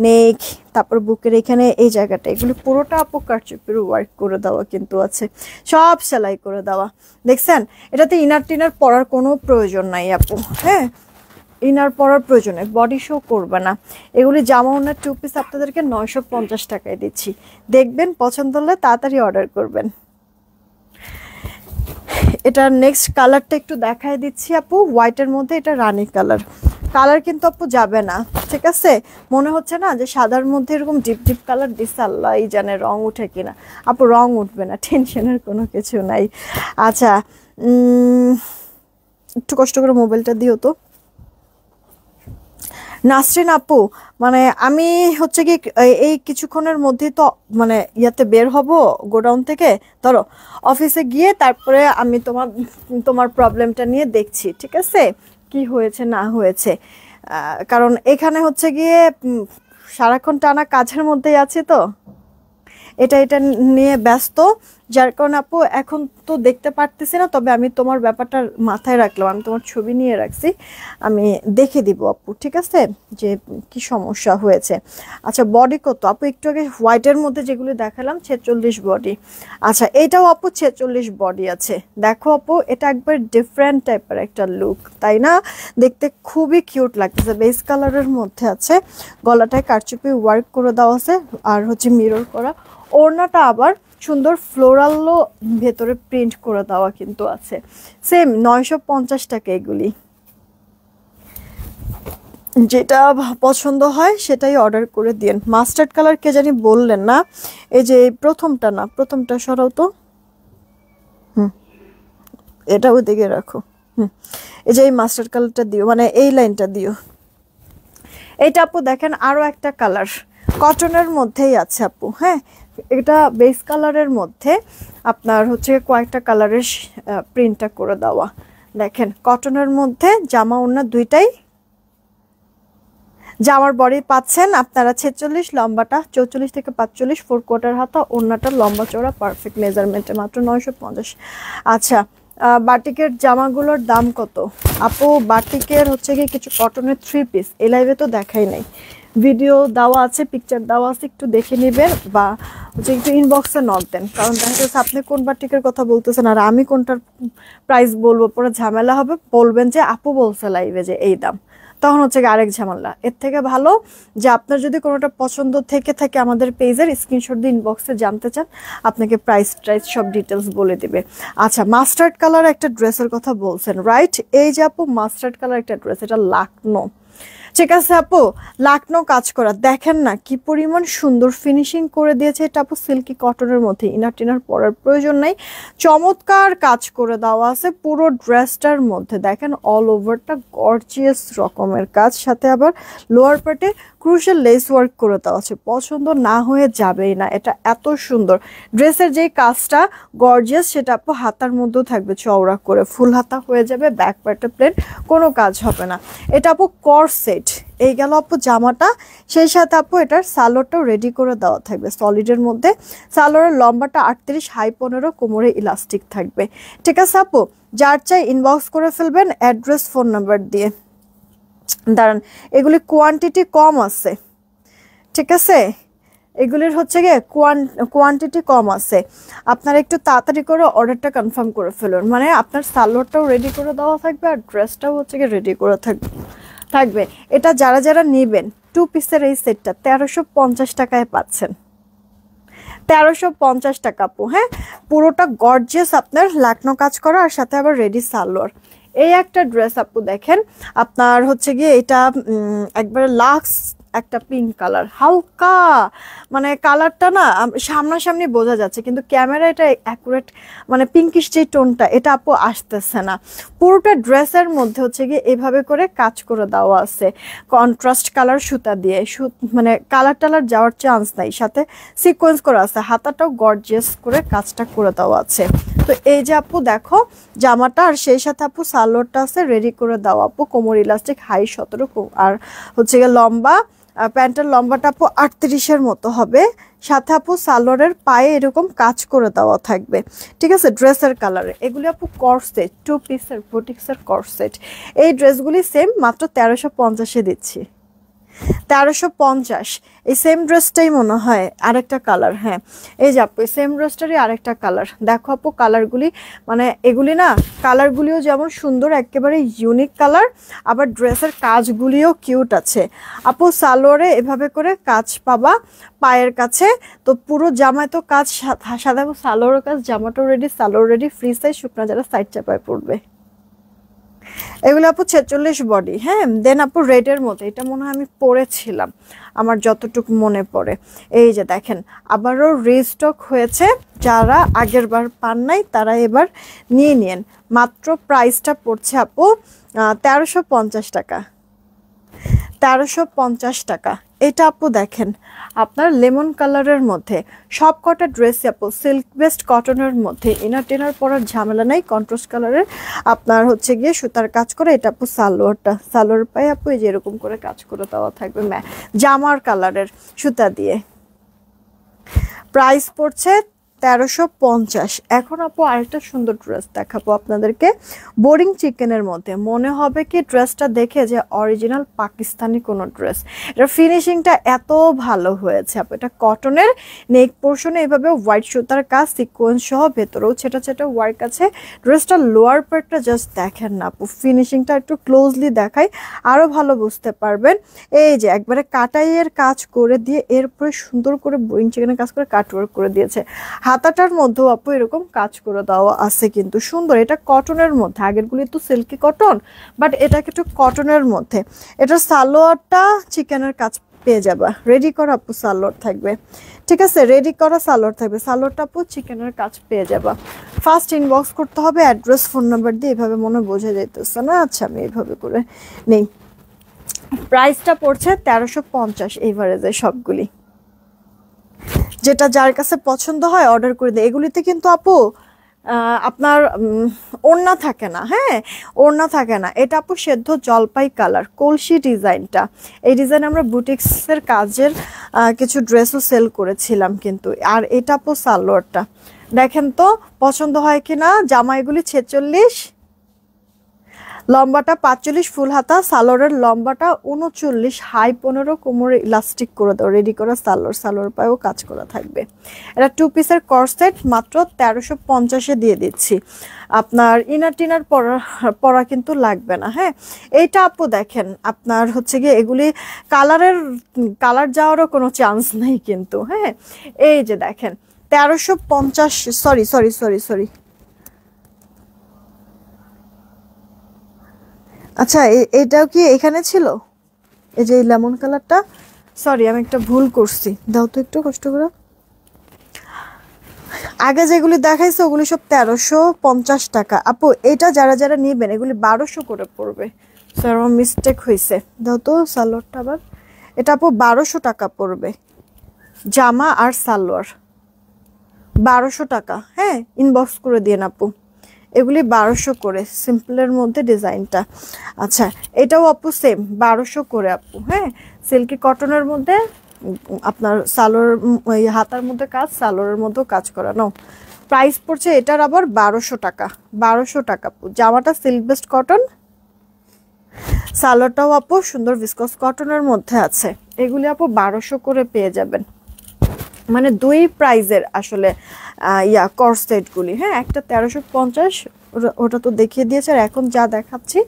নেক, তারপর বুকের এখানে এই জায়গাটা, এগুলো পুরোটা আপু কারচুপির ওয়ার্ক করে দেওয়া কিন্তু আছে, সব সেলাই করে দেওয়া। দেখছেন এটাতে ইনার টিনার পরার কোনো প্রয়োজন নাই আপু, হ্যাঁ ইনার পরার প্রয়োজন নেই, বডি শো করবে না। এগুলি জামা ওনার 2 পিস আপনাদেরকে 950 টাকায় দিচ্ছি। দেখবেন পছন্দ হলে তাড়াতাড়ি অর্ডার করবেন। এটা নেক্সট কালারটা একটু দেখাই দিচ্ছি আপু, হোয়াইটের মধ্যে এটা রানী কালার। কালার কিন্তু আপু যাবে না, ঠিক আছে? মনে হচ্ছে না যে সাদার মধ্যে এরকম ডিপ ডিপ কালার দিচ্ছে, আল্লাহ এই জানে রং উঠে কিনা। আপু রং উঠবে না, টেনশনের কোনো কিছু নাই। আচ্ছা একটু কষ্ট করে মোবাইলটা দিও তো। নাসরিন আপু, মানে আমি হচ্ছে কি এই কিছুক্ষণের মধ্যে তো মানে ইয়াতে বের হব গোডাউন থেকে, ধরো অফিসে গিয়ে তারপরে আমি তোমার প্রবলেমটা নিয়ে দেখছি, ঠিক আছে কি হয়েছে না হয়েছে। কারণ এখানে হচ্ছে গিয়ে সারাক্ষণ টানা কাজের মধ্যেই আছি তো, এটা নিয়ে ব্যস্ত, যার কারণে আপু এখন তো দেখতে পারতেছি না। তবে আমি তোমার ব্যাপারটা মাথায় রাখলাম, আমি তোমার ছবি নিয়ে রাখছি, আমি দেখে দিব আপু, ঠিক আছে যে কি সমস্যা হয়েছে। আচ্ছা বডি কত আপু? একটু আগে হোয়াইটের মধ্যে যেগুলো দেখালাম 46 বডি। আচ্ছা এটাও আপু 46 বডি আছে। দেখো আপু এটা একবার ডিফারেন্ট টাইপের একটা লুক, তাই না? দেখতে খুবই কিউট লাগতেছে, বেস কালারের মধ্যে আছে, গলাটায় কারচুপি ওয়ার্ক করে দেওয়া আছে, আর হচ্ছে মিরর করা। ওড়নাটা আবার সুন্দর ফ্লোরালও ভেতরে প্রিন্ট করে দেওয়া কিন্তু আছে, সেম 950 টাকা এগুলি। যেটা পছন্দ হয় সেটাই অর্ডার করে দিন। মাস্টার্ড কালার কে জানি বললেন না, এই যে প্রথমটা, না প্রথমটা সরাও তো, এটা ওইদিকে রাখো, এই যে এই মাস্টার্ড কালারটা দিও, মানে এই লাইনটা দিও। এইটা আপু দেখেন আরো একটা কালার কটনের মধ্যেই আছে আপু, হ্যাঁ এটা বেস কালারের মধ্যে আপনার হচ্ছে কয়েকটা কালারের প্রিন্টটা করে দেওয়া। দেখেন কটনের মধ্যে, জামা ওড়না দুইটাই জামার বডি পাচ্ছেন আপনারা 46, লম্বাটা 44 থেকে 45, 4/4 হাতা, ওড়নাটা লম্বা চওড়া পারফেক্ট মেজারমেন্টে, মাত্র 950। আচ্ছা, বাটিকের জামাগুলোর দাম কত আপু? বাটিকের হচ্ছে কি কিছু কটনের 3 পিস এই লাইভে তো দেখাই নাই, ভিডিও দেওয়া আছে, পিকচার দেওয়া আছে, একটু দেখে নেবেন বা হচ্ছে একটু ইনবক্সে নক দেন, কারণ দেখা যাচ্ছে আপনি কোন বাটিকের কথা বলতেছেন আর আমি কোনটার প্রাইস বলবো, পরে ঝামেলা হবে, বলবেন যে আপু বলছে লাইভে যে এই দাম, তখন হচ্ছে আরেক ঝামেলা। এর থেকে ভালো যে আপনার যদি কোনোটা পছন্দ থেকে থাকে আমাদের পেজের স্ক্রিনশট দিয়ে ইনবক্সে জানতে চান, আপনাকে প্রাইস ট্রাইস সব ডিটেলস বলে দিবে। আচ্ছা, মাস্টার্ড কালার একটা ড্রেসের কথা বলছেন, রাইট? এই যে আপু মাস্টার্ড কালার একটা ড্রেস, এটা লাকনো, ঠিক আছে আপু, লাকনো কাজ করা, দেখেন না কি পরিমাণ সুন্দর ফিনিশিং করে দিয়েছে। এটা আপু সিল্কি কটনের মধ্যে, ইনার টিনার পরার প্রয়োজন নাই, চমৎকার কাজ করে দেওয়া আছে পুরো ড্রেসটার মধ্যে। দেখেন অল ওভারটা গর্জিয়াস রকমের কাজ, সাথে আবার লোয়ার পার্টে ক্রুশিয়াল লেস ওয়ার্ক করে দেওয়া আছে, পছন্দ না হয়ে যাবেই না, এটা এত সুন্দর। ড্রেসের যেই কাজটা গর্জিয়াস সেটা আপু হাতার মধ্যেও থাকবে চওড়া করে, ফুল হাতা হয়ে যাবে, ব্যাক পার্টে প্লেন, কোনো কাজ হবে না। এটা আপু কর্সেট, এই গেল আপু জামাটা, সেই সাথে আপু এটার সালোয়ারটাও রেডি করে দেওয়া থাকবে সলিডের মধ্যে। সালোয়ারের লম্বাটা 38, হাই 15, কোমরে ইলাস্টিক থাকবে, ঠিক আছে আপু? যার চাই ইনবক্স করে ফেলবেন অ্যাড্রেস ফোন নাম্বার দিয়ে। দাঁড়ান, এগুলি কোয়ান্টিটি কম আছে, ঠিক আছে? এগুলির হচ্ছে গিয়ে কোয়ান্টিটি কম আছে, আপনারা একটু তাড়াতাড়ি করে অর্ডারটা কনফার্ম করে ফেলুন, মানে আপনার সালোয়ারটাও রেডি করে দেওয়া থাকবে আর ড্রেসটাও হচ্ছে গিয়ে রেডি করে থাকবে। এটা যারা যারা নেবেন 2 পিসের এই সেটটা 1350 টাকায় পাচ্ছেন, 1350 টাকা আপু। হ্যাঁ, পুরোটা গর্জিয়াস আপনার লাকনো কাজ করা আর সাথে আবার রেডি সালোয়ার। এই একটা ড্রেস আপু দেখেন, আপনার হচ্ছে গিয়ে এটা একবারে লাক্স একটা পিঙ্ক কালার, হালকা মানে কালারটা না সামনাসামনি বোঝা যাচ্ছে, কিন্তু ক্যামেরা এটা অ্যাকুরেট মানে পিঙ্কিশ যে টোনটা এটা আপু আসতেছে না। পুরোটা ড্রেসের মধ্যে হচ্ছে গিয়ে এইভাবে করে কাজ করে দেওয়া আছে, কন্ট্রাস্ট কালার সুতা দিয়ে, মানে কালার টালার যাওয়ার চান্স নাই, সাথে সিকোয়েন্স করা আছে, হাতাটাও গর্জিয়াস করে কাজটা করে দেওয়া আছে। তো এই যে আপু দেখো জামাটা, আর সেই সাথে আপু সালোয়ারটা আছে রেডি করে দেওয়া আপু, কোমর ইলাস্টিক, হাই 17, আর হচ্ছে গিয়ে লম্বা প্যান্টের লম্বাটা আপু 38-এর মতো হবে, সাথে আপু সালোয়ারের পায়ে এরকম কাজ করে দেওয়া থাকবে, ঠিক আছে? ড্রেসের কালারে এগুলি আপু কর্সেট, 2 পিসের বুটিক্সের কর্সেট। এই ড্রেসগুলি সেম মাত্র 1350-এ দিচ্ছি, 1350। এই সেম ড্রেসটাই মনে হয় আরেকটা কালার, হ্যাঁ এই যে আপু সেম ড্রেসটারই আরেকটা কালার। দেখো আপু কালারগুলি, মানে এগুলি না কালারগুলিও যেমন সুন্দর, একেবারে ইউনিক কালার, আবার ড্রেসের কাজগুলিও কিউট আছে আপু। সালোয়ারে এভাবে করে কাজ পাবা পায়ের কাছে, তো পুরো জামায় তো কাজ, সাদা সালোয়ারের কাজ, জামাটাও রেডি, সালোয়ার রেডি, ফ্রি সাইজ, শুকনা যারা সাইড চাপায় পড়বে। এগুলো আপু 46 বডি, হ্যাঁ। দেন আপু রেডের মধ্যে, এটা মনে হয় আমি পরেছিলাম আমার যতটুকু মনে পড়ে। এই যে দেখেন আবারও রিস্টক হয়েছে, যারা আগের বার পান নাই তারা এবার নিয়ে নিন। মাত্র প্রাইসটা পড়ছে আপু 1350 টাকা, 1350 টাকা। এটা আপু দেখেন আপনার লেমন কালারের মধ্যে, সব কটা ড্রেস আপু সিল্ক বেস্ট কটনের মধ্যে, ইনার টেনার পরার ঝামেলা নাই, কন্ট্রাস্ট কালারের আপনার হচ্ছে গিয়ে সুতার কাজ করে। এটা আপু সালোয়ারটা, সালোয়ার পায়ে আপু এই যে এরকম করে কাজ করে দেওয়া থাকবে জামার কালারের সুতা দিয়ে। প্রাইস পড়ছে 1350। এখন আপু আরেকটা সুন্দর ড্রেস দেখাবো আপনাদেরকে, বোরিং চিকেনের মধ্যে। মনে হবে কি ড্রেসটা দেখে যে অরিজিনাল পাকিস্তানি কোনো ড্রেস, এটার ফিনিশিংটা এত ভালো হয়েছে আপু। এটা কটনের, নেক পোর্শনে এভাবে হোয়াইট সুতার কাজ, সিকোয়েন্স সহ, ভেতরেও ছেটা ছেটা ওয়ার্ক আছে। ড্রেসটার লোয়ার পার্টটা জাস্ট দেখেন না আপু, ফিনিশিংটা একটু ক্লোজলি দেখাই আরো ভালো বুঝতে পারবেন। এই যে একবারে কাটাইয়ের কাজ করে দিয়ে এরপরে সুন্দর করে বোরিং চিকেনের কাজ করে কাটওয়ার্ক করে দিয়েছে। হাতাটার মধ্যেও আপু এরকম কাজ করে দেওয়া আছে, কিন্তু সুন্দর। এটা কটনের মধ্যে, আগেরগুলি তো সিল্কি কটন, বাট এটা একটু কটনের মধ্যে। এটার সালোয়ারটা চিকেনের কাজ পেয়ে যাবা, রেডি করা আপু সালোয়ার থাকবে, ঠিক আছে? রেডি করা সালোয়ার থাকবে, সালোয়ারটা আপু চিকেনের কাজ পেয়ে যাবা। ফার্স্ট ইনবক্স করতে হবে অ্যাড্রেস ফোন নাম্বার দিয়ে, এভাবে মনে বোঝা যাইতেছে না। আচ্ছা আমি এইভাবে করে নেই। প্রাইসটা পড়ছে 1350 এভারেজে সবগুলি, যেটা যার কাছে পছন্দ হয় অর্ডার করে দেয়। এগুলিতে কিন্তু আপু আপনার ওড়না থাকে না, হ্যাঁ ওড়না থাকে না। এটা আপু সেদ্ধ জলপাই কালার, কলসি ডিজাইনটা। এই ডিজাইন আমরা বুটিক্সের কাজের কিছু ড্রেসও সেল করেছিলাম কিন্তু। আর এটা আপু সালোয়ারটা দেখেন তো পছন্দ হয় কিনা। জামাইগুলি 46, লম্বাটা 45, ফুল হাতা। সালোয়ারের লম্বাটা 39, হাই 15, কোমরে ইলাস্টিক করে দাও। রেডি করা সালোয়ার পায়েও কাজ করা থাকবে। এটা 2 পিসের কর্সেট, মাত্র 1350-এ দিয়ে দিচ্ছি। আপনার ইনার টিনার পরা কিন্তু লাগবে না। হ্যাঁ এইটা আপু দেখেন আপনার হচ্ছে গিয়ে এগুলি কালার যাওয়ারও কোনো চান্স নেই কিন্তু। হ্যাঁ এই যে দেখেন 1350, সরি। আচ্ছা এটাও কি এখানে ছিল? এই যে লেমন কালারটা, সরি আমি একটা ভুল করছি, দাও তো একটু কষ্ট করে। আগে যেগুলি দেখাইছে ওগুলি সব 1350 টাকা। আপু এটা যারা যারা নিবেন এগুলি 1200 করে পড়বে। স্যার আমার মিস্টেক হয়েছে, দাও তো সালোয়ারটা আবার। এটা আপু 1200 টাকা পড়বে, জামা আর সালোয়ার 1200 টাকা। হ্যাঁ ইনবক্স করে দিয়ে আপু, এগুলি 1200 করে সিম্পলের মধ্যে ডিজাইনটা। আচ্ছা এটাও আপু সেম 1200 করে আপু। হ্যাঁ সিল্কি কটনের মধ্যে আপনার সালোয়ার হাতার মধ্যে কাজ, সালোয়ারের মধ্যেও কাজ করানো। প্রাইস পড়ছে এটার আবার 1200 টাকা। 1200 টাকা আপু। জামাটা সিল্ক বেস্ট কটন, সালোয়ারটাও আপু সুন্দর ভিসকস কটনের মধ্যে আছে। এগুলি আপু 1200 করে পেয়ে যাবেন। মানে দুই প্রাইজের আসলে কর্সেটগুলি। হ্যাঁ একটা 1350, ওটা তো দেখিয়ে দিয়েছে। আর এখন যা দেখাচ্ছি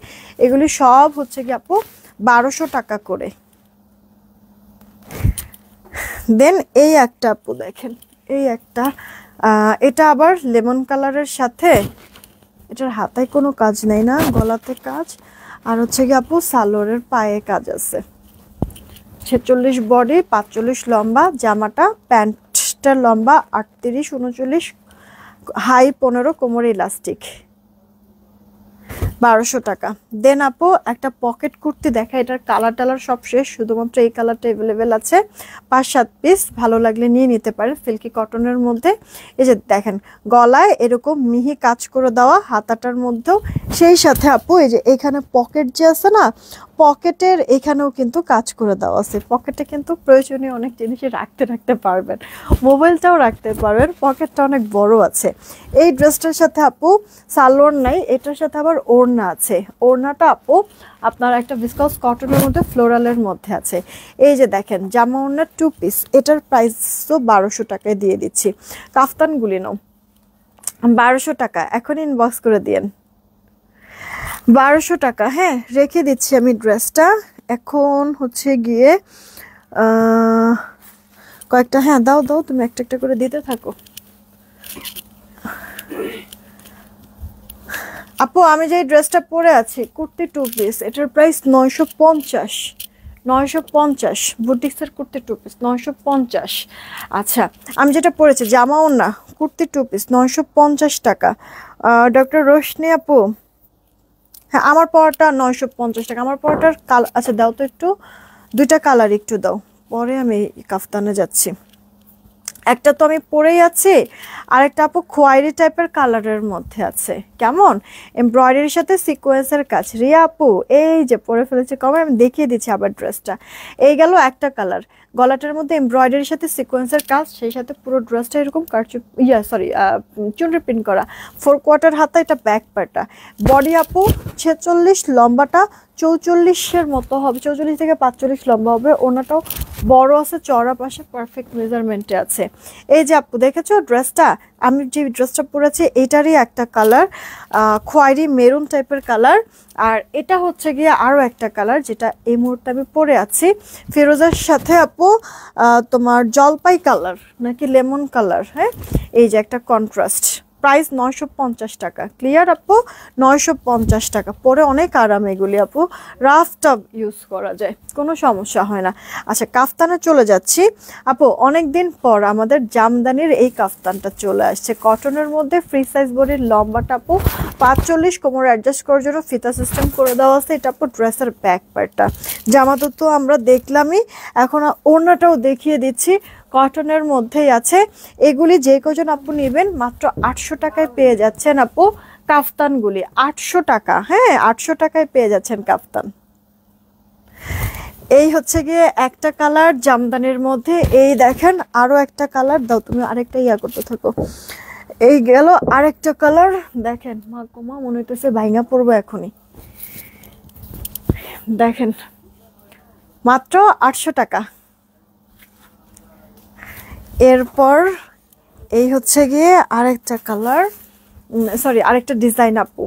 এগুলি সব হচ্ছে কি আপু 1200 টাকা করে। দেন এই একটা আপু দেখেন, এই একটা এটা আবার লেমন কালারের সাথে, এটার হাতায় কোনো কাজ নেই না, গলাতে কাজ। আর হচ্ছে কি আপু সালোয়ারের পায়ে কাজ আছে। 46 বডি, 45 লম্বা। জামাটা প্যান্টটার লম্বা 38, 39, হাই 15, কোমরে ইলাস্টিক। 1200 টাকা। দেন আপু একটা পকেট কুর্তি দেখা, এটার কালার সব শেষ, শুধুমাত্র এই কালারটা অ্যাভেলেবেল আছে। 5-7 পিস, ভালো লাগলে নিয়ে নিতে পারেন। সিল্কি কটনের মধ্যে এই যে দেখেন গলায় এরকম মিহি কাজ করে দেওয়া, হাতাটার মধ্যেও সেই সাথে আপু এই যে এখানে পকেট যে আছে না, পকেটের এখানেও কিন্তু কাজ করে দেওয়া আছে। পকেটে কিন্তু প্রয়োজনীয় অনেক জিনিসই রাখতে পারবেন, মোবাইলটাও রাখতে পারবেন, পকেটটা অনেক বড় আছে। এই ড্রেসটার সাথে আপু সালোয়ার নাই, এটার সাথে আবার ওড়না আছে। ওড়নাটা আপু আপনার একটা ভিসকস কটনের মধ্যে ফ্লোরালের মধ্যে আছে। এই যে দেখেন জামা ওড়না 2 পিস, এটার প্রাইসও 1200 টাকায় দিয়ে দিচ্ছি। কাফতানগুলি নাও 1200 টাকা, এখন ইনবক্স করে দিয়েন 1200 টাকা। হ্যাঁ রেখে দিচ্ছি আমি ড্রেসটা। এখন হচ্ছে গিয়ে কয়েকটা, হ্যাঁ দাও তুমি একটা একটা করে দিতে থাকো। আপু আমি যে ড্রেসটা পরে আছি কুর্তি 2 পিস, এটার প্রাইস 950 বুটিক্সের কুর্তি 2 পিস 950। আচ্ছা আমি যেটা পরেছি জামা ওড়না কুর্তি 2 পিস 950 টাকা। ডক্টর রোশনি আপু, হ্যাঁ আমার পরাটা 950 টাকা। আমার পরাটার কালার, আচ্ছা দাও তো একটু, দুইটা কালার একটু দাও, পরে আমি কাফতানে যাচ্ছি। একটা তো আমি পরেই আছি, আর একটা আপু খয়েরি টাইপের কালারের মধ্যে আছে, কেমন এমব্রয়ডারির সাথে সিকোয়েন্সের কাজ। রিয়া আপু এই যে পরে ফেলেছে কবে, আমি দেখিয়ে দিচ্ছি আবার ড্রেসটা। এই গেল একটা কালার, গলাটার মধ্যে এমব্রয়ডারির সাথে সিকোয়েন্সের কাজ, সেই সাথে পুরো ড্রেসটা এরকম কারচুপ চুনরি প্রিন্ট করা। 4 কোয়ার্টার হাতা, এটা ব্যাক পার্টটা। বডি আপু 46, লম্বাটা 44-এর মতো হবে, 44 থেকে 45 লম্বা হবে। ওনাটাও বড় আছে, চড়া পাশে পারফেক্ট মেজারমেন্টে আছে। এই যে আপু দেখেছো ড্রেসটা, আমি যে ড্রেসটা পরেছি এটারই একটা কালার খয়েরি মেরুন টাইপের কালার। আর এটা হচ্ছে গিয়ে আরও একটা কালার যেটা এই মুহূর্তে আমি পরে আছি, ফিরোজার সাথে আপু তোমার জলপাই কালার নাকি লেমন কালার। হ্যাঁ এই যে একটা কন্ট্রাস্ট। প্রাইস 950 টাকা। ক্লিয়ার আপু 950 টাকা। পরে অনেক আরাম এগুলি আপু, রাফ টাফ ইউজ করা যায়, কোনো সমস্যা হয় না। আচ্ছা কাফতানে চলে যাচ্ছি আপু, অনেক দিন পর আমাদের জামদানির এই কাফতানটা চলে আসছে কটনের মধ্যে। ফ্রি সাইজ বডির, লম্বাটা আপু 45, কোমর অ্যাডজাস্ট করার জন্য ফিতা সিস্টেম করে দেওয়া আছে। এটা আপু ড্রেসের ব্যাক পার্টটা। জামাটা তো আমরা দেখলামই, এখন ওড়নাটাও দেখিয়ে দিচ্ছি। কটনের মধ্যেই আছে। এগুলি যে কজন আপু নেবেন মাত্র 800 টাকায় পেয়ে যাচ্ছেন আপু কাফতানগুলি। 800 টাকা, হ্যাঁ 800 টাকায় পেয়ে যাচ্ছেন কাফতান। এই হচ্ছে গিয়ে একটা কালার জামদানির মধ্যে। এই দেখেন আরো একটা কালার, দাও তুমি আরেকটা ইয়া করতে থাকো। এই গেল আরেকটা কালার, দেখেন মা কোমা মনে হইতেছে ভাঙা পড়বো এখনই। দেখেন মাত্র 800 টাকা। এরপর এই হচ্ছে গিয়ে আরেকটা কালার, সরি আরেকটা ডিজাইন আপু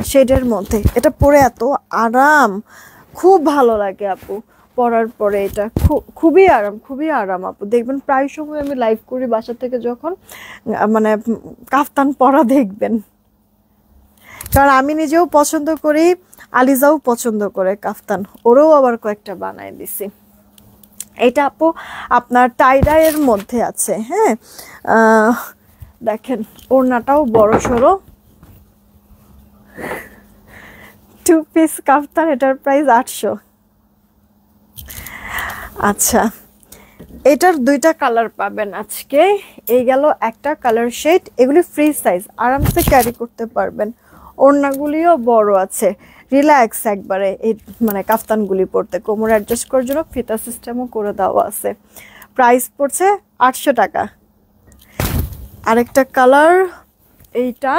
শেডের মধ্যে। এটা পরে এত আরাম, খুব ভালো লাগে আপু পরার পরে। এটা খুবই আরাম, খুবই আরাম আপু। দেখবেন প্রায় সময় আমি লাইভ করি বাসা থেকে, যখন মানে কাফতান পরা দেখবেন, কারণ আমি নিজেও পছন্দ করি, আলিজাও পছন্দ করে কাফতান, ওরও আবার কয়েকটা বানায় দিছি। এটা আপু আপনার টাইডাইয়ের মধ্যে আছে, হ্যাঁ দেখেন ওড়নাটাও বড় সড়ো, 2 পিস কাফতান, এটার প্রাইস 800। আচ্ছা এটার 2টা কালার পাবেন আজকে। এই গেল একটা কালার শেড, এগুলি ফ্রি সাইজ, আরামসে ক্যারি করতে পারবেন। ওড়নাগুলিও বড় আছে, রিল্যাক্স একবারে এই মানে কাফতানগুলি পরতে। কোমর অ্যাডজাস্ট করার জন্য ফিতা সিস্টেমও করে দেওয়া আছে। প্রাইস পড়ছে 800 টাকা। আরেকটা কালার এইটা,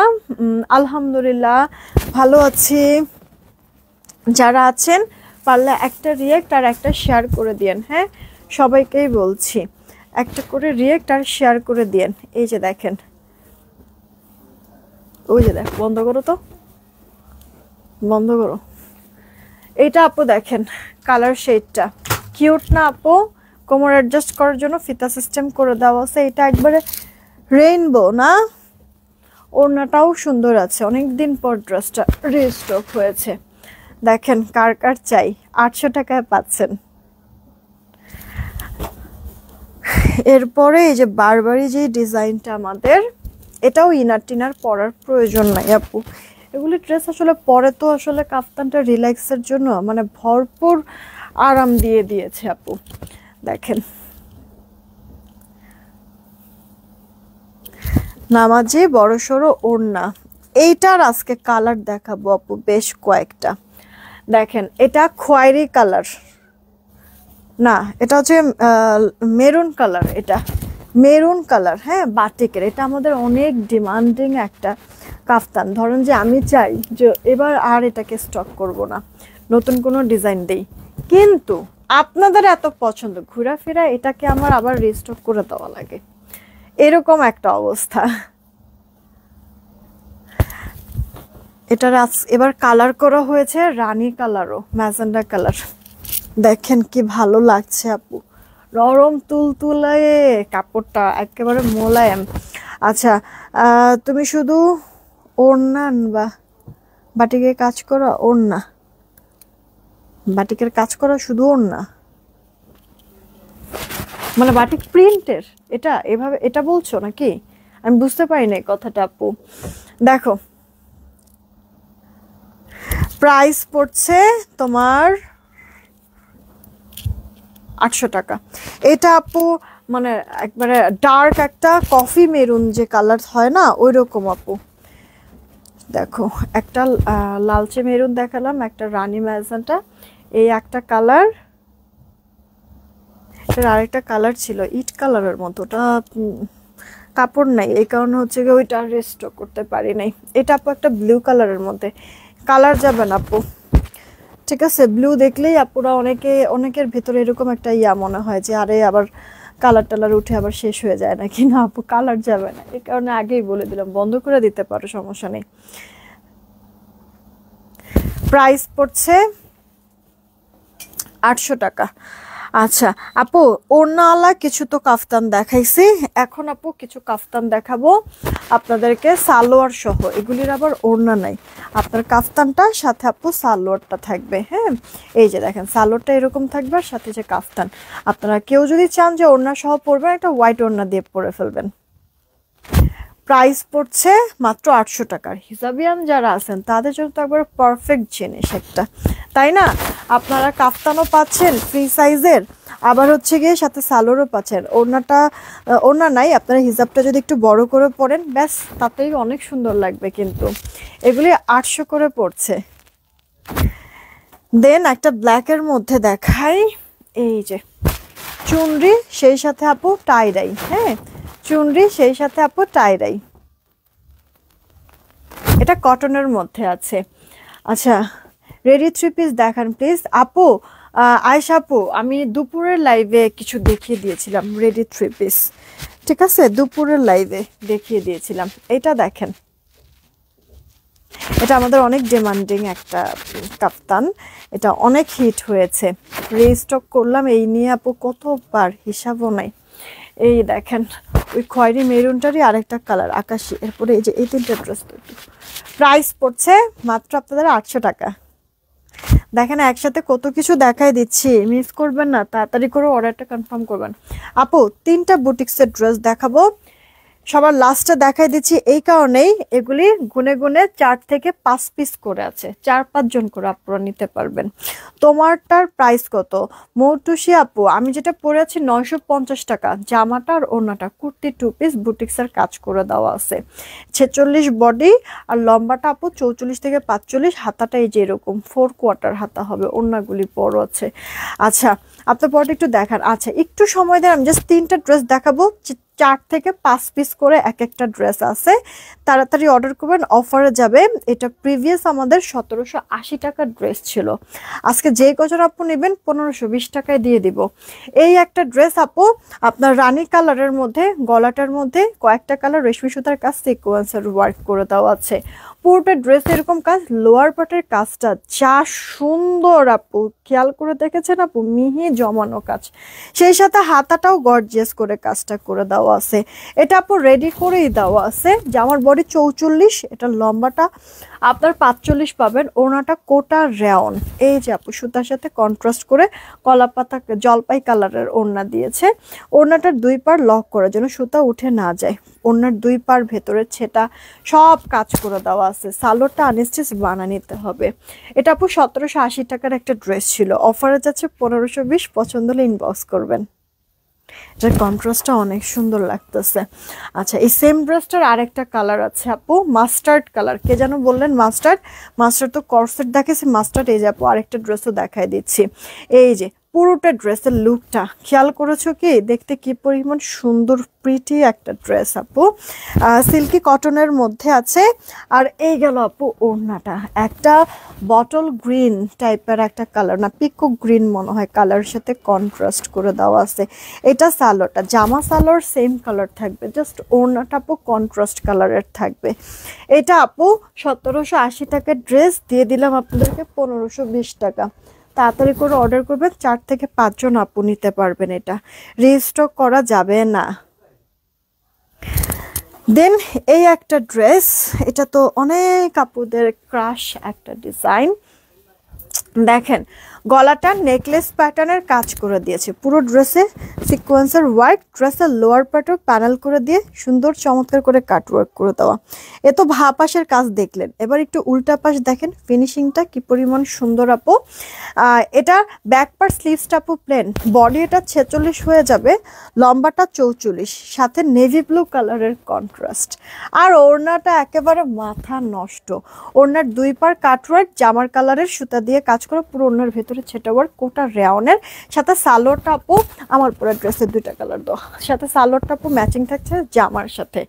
আলহামদুলিল্লাহ ভালো আছি। যারা আছেন পারলে একটা রিয়েক্ট আর একটা শেয়ার করে দিয়েন, হ্যাঁ সবাইকেই বলছি একটা করে রিয়েক্ট আর শেয়ার করে দিয়েন। এই যে দেখেন, ওই যে দেখ, বন্ধ করো তো, বন্ধ করো। এইটা আপু দেখেন কালার শেডটা কিউট না আপু? কোমর অ্যাডজাস্ট করার জন্য ফিতা সিস্টেম করে দেওয়া আছে। এটা একবারে রেইনবো না? ওড়নাটাও সুন্দর আছে, অনেকদিন পর ড্রেসটা রিস্টক হয়েছে। দেখেন কার কার চাই, 800 টাকায় পাচ্ছেন। এরপরে এই যে বারবারি যে ডিজাইনটা আমাদের, এটাও ইনার টিনার পরার প্রয়োজন নাই আপু। এগুলি ড্রেস আসলে পরে তো আসলে কাফতানটা রিল্যাক্সের জন্য মানে ভরপুর আরাম দিয়ে দিয়েছে আপু। দেখেন নামাজে বড়সড় ওড়না। এইটার আজকে কালার দেখাবো আপু বেশ কয়েকটা। দেখেন এটা খয়েরি কালার না, এটা হচ্ছে মেরুন কালার। এটা মেরুন কালার, হ্যাঁ বাটিকের। এটা আমাদের অনেক ডিমান্ডিং একটা কাফতান। ধরেন যে আমি চাই যে এবার আর এটাকে স্টক করব না, নতুন কোনো ডিজাইন দেই, কিন্তু আপনাদের এত পছন্দ, ঘোরাফেরা এটাকে আমার আবার রিস্টক করে দেওয়া লাগে, এরকম একটা অবস্থা। এটার এবার কালার করা হয়েছে রানী কালারও, ম্যাজেন্ডা কালার। দেখেন কি ভালো লাগছে আপু, নরম তুলতুলে কাপড়টা, একেবারে মোলায়েম। আচ্ছা তুমি শুধু ওড়না বা বাটিকের কাজ করা, ওড়না বাটিকের কাজ করা শুধু ওড়না মানে বাটিক প্রিন্টের, এটা এভাবে এটা বলছো নাকি? আমি বুঝতে পারি না কথাটা আপু। দেখো প্রাইস পড়ছে তোমার 800 টাকা। এটা আপু মানে একবারে ডার্ক একটা কফি মেরুন যে কালার হয় না, ওই রকম আপু। দেখো একটা লালচে মেরুন দেখালাম, একটা রানী ম্যাজেন্টা, এই একটা কালার। এটার আরেকটা কালার ছিল ইট কালারের মতো, ওটা কাপড় নাই এই কারণে হচ্ছে গিয়ে ওইটা রিস্টক করতে পারি নাই। এটা আপু একটা ব্লু কালারের মধ্যে, কালার যাবে না আপু, ঠিক আছে? ব্লু দেখলেই আপুরা অনেকের ভিতরে এরকম একটা ইয়া মনে হয় যে আরে আবার কালার টালার উঠে আবার শেষ হয়ে যায় নাকি। না আপু কালার যাবে না, এই কারণে আগেই বলে দিলাম, বন্ধ করে দিতে পারো, সমস্যা নেই। প্রাইস পড়ছে 800 টাকা। আচ্ছা আপু ওড়নাওয়ালা কিছু তো কাফতান দেখাইছি, এখন আপু কিছু কাফতান দেখাবো আপনাদেরকে সালোয়ার সহ। এগুলির আবার ওড়না নাই, আপনার কাফতানটার সাথে আপু সালোয়ারটা থাকবে। হ্যাঁ এই যে দেখেন সালোয়ারটা এরকম থাকবে, আর সাথে যে কাফতান। আপনারা কেউ যদি চান যে ওড়না সহ পরবেন, একটা হোয়াইট ওড়না দিয়ে পরে ফেলবেন। প্রাইস পড়ছে মাত্র 800 টাকার। হিজাবিয়ান যারা আছেন তাদের জন্য তো একবার পারফেক্ট জিনিস একটা, তাই না? আপনারা কাফতানও পাচ্ছেন ফ্রি সাইজের, আবার হচ্ছে গিয়ে সাথে সালোয়ারও পাচ্ছেন। ওড়না নাই, আপনারা হিজাবটা যদি একটু বড় করে পরেন ব্যাস তাতেই অনেক সুন্দর লাগবে। কিন্তু এগুলি 800 করে পড়ছে। দেন একটা ব্ল্যাকের মধ্যে দেখাই, এই যে চুনরি সেই সাথে আপু টাই ডাই। হ্যাঁ, চুনরি সেই সাথে আপু টাই ডাই, এটা কটনের মধ্যে আছে। আচ্ছা, রেডি 3 পিস দেখান প্লিজ আপু। আয়েশা আপু, আমি দুপুরের লাইভে কিছু দেখিয়ে দিয়েছিলাম রেডি 3 পিস, ঠিক আছে? দুপুরের লাইভে দেখিয়ে দিয়েছিলাম। এটা দেখেন, এটা আমাদের অনেক ডিমান্ডিং একটা কাফতান, এটা অনেক হিট হয়েছে। রিস্টক করলাম এই নিয়ে আপু কতবার, হিসাবও নাই। এই দেখেন, ওই খয়েরি মেরুনটারই আরেকটা কালার আকাশি, এরপরে এই যে এই 3টা ড্রেস। প্রাইস পড়ছে মাত্র আপনাদের 800 টাকা। দেখেন একসাথে কত কিছু দেখাই দিচ্ছি, মিস করবেন না, তাড়াতাড়ি করে অর্ডারটা কনফার্ম করবেন। আপু 3টা বুটিক্সের ড্রেস দেখাবো, সবার লাস্টে দেখাই দিচ্ছি এই কারণেই, এগুলি গুনে গুনে 4 থেকে 5 পিস করে আছে, 4-5 জন করে আপনারা নিতে পারবেন। তোমারটার প্রাইস কত মৌটুসি আপু? আমি যেটা পরে আছি 950 টাকা, জামাটা আর ওড়নাটা, কুর্তি 2 পিস বুটিক্সের কাজ করে দেওয়া আছে, 46 বডি আর লম্বাটা আপু 44 থেকে 45, হাতাটা এই যে এরকম 4 কোয়ার্টার হাতা হবে, ওড়নাগুলি বড় আছে। আচ্ছা, আপনার পরটা একটু দেখান। আচ্ছা, একটু সময় দেন, আমি জাস্ট 3টা ড্রেস দেখাবো, 4 থেকে 5 পিস করে এক একটা ড্রেস আছে, তাড়াতাড়ি অর্ডার করবেন, অফারে যাবে। এটা প্রিভিয়াস আমাদের 1780 টাকার ড্রেস ছিল, আজকে যে কজন আপু নেবেন 1520 টাকায় দিয়ে দিব। এই একটা ড্রেস আপু আপনার রানী কালারের মধ্যে, গলাটার মধ্যে কয়েকটা কালার রেশমি সুতার কাজ সিকোয়েন্সের ওয়ার্ক করে দেওয়া আছে, পুরোটা ড্রেস এরকম কাজ, লোয়ার পার্টের কাজটা যা সুন্দর আপু, খেয়াল করে দেখেছেন আপু, মিহি জমানো কাজ, সেই সাথে হাতাটাও গর্জিয়াস করে কাজটা করে দেওয়া আছে। এটা আপু রেডি করেই দেওয়া আছে, জামার বডি 44, এটা লম্বাটা আপনার 45 পাবেন, ওড়নাটা কোটা রেয়ন, এই যে আপু সুতার সাথে কন্ট্রাস্ট করে কলা পাতা জলপাই কালারের ওড়না দিয়েছে। ওড়নাটার 2 পার লক করার জন্য সুতা উঠে না যায়, ওড়নার 2 পার ভেতরে ছেটা সব কাজ করে দেওয়া আছে। সালোয়ারটা আনস্টিচ বানা নিতে হবে। এটা আপু 1780 টাকার একটা ড্রেস ছিল, অফারে যাচ্ছে 1520, পছন্দ হলে ইনবক্স করবেন। এটার কন্ট্রাস্টটা অনেক সুন্দর লাগতেছে। আচ্ছা, এই সেম ড্রেসটার আরেকটা কালার আছে আপু, মাস্টার্ড কালার। কে যেন বললেন মাস্টার্ড, মাস্টার্ড তো কর্সেট দেখেছি, মাস্টার্ড এই যে আপু আরেকটা ড্রেসও দেখাই দিচ্ছি। এই যে পুরোটা ড্রেসের লুকটা খেয়াল করেছো কি, দেখতে কি পরিমাণ সুন্দর, প্রিটি একটা ড্রেস আপু, সিল্কি কটনের মধ্যে আছে। আর এই গেল আপু ওড়নাটা, একটা বটল গ্রিন টাইপের একটা কালার, না পিকক গ্রিন মনে হয়, কালারের সাথে কন্ট্রাস্ট করে দেওয়া আছে। এটা সালোয়ারটা, জামা সালোয়ার সেম কালার থাকবে, জাস্ট ওড়নাটা আপু কন্ট্রাস্ট কালারের থাকবে। এটা আপু 1780 টাকার ড্রেস, দিয়ে দিলাম আপনাদেরকে 1520 টাকা। তাড়াতাড়ি করে অর্ডার করবেন, 4 থেকে 5 জন আপু নিতে পারবেন, এটা রিস্টক করা যাবে না। দেন এই একটা ড্রেস, এটা তো অনেক আপুদের ক্রাশ একটা ডিজাইন, দেখেন গলাটা নেকলেস প্যাটার্নের কাজ করে দিয়েছে, পুরো ড্রেসে সিকোয়েন্সের ওয়ার্ক, ড্রেসের লোয়ার পার্টও প্যানেল করে দিয়ে সুন্দর চমৎকার করে কাটওয়ার্ক করে দেওয়া। এ তো ভা পাশের কাজ দেখলেন, এবার একটু উল্টা পাশ দেখেন ফিনিশিংটা কি পরিমাণ সুন্দর আপু। এটা ব্যাক পার্ট স্লিভসটা আপু প্লেন, বডি এটা 46 হয়ে যাবে, লম্বাটা 44, সাথে নেভি ব্লু কালারের কন্ট্রাস্ট, আর ওড়নাটা একেবারে মাথা নষ্ট। ওড়নার 2 পার কাটওয়ার্ক, জামার কালারের সুতা দিয়ে কাজ করে, পুরো ওড়নার ভেতরে ছেটা ওয়ার্ক, কোটা রেয়নের, সাথে সালোয়ারটা আপু আমার পরে ড্রেসের 2টা কালার দাও, সাথে সালোয়ারটা আপু ম্যাচিং থাকছে জামার সাথে।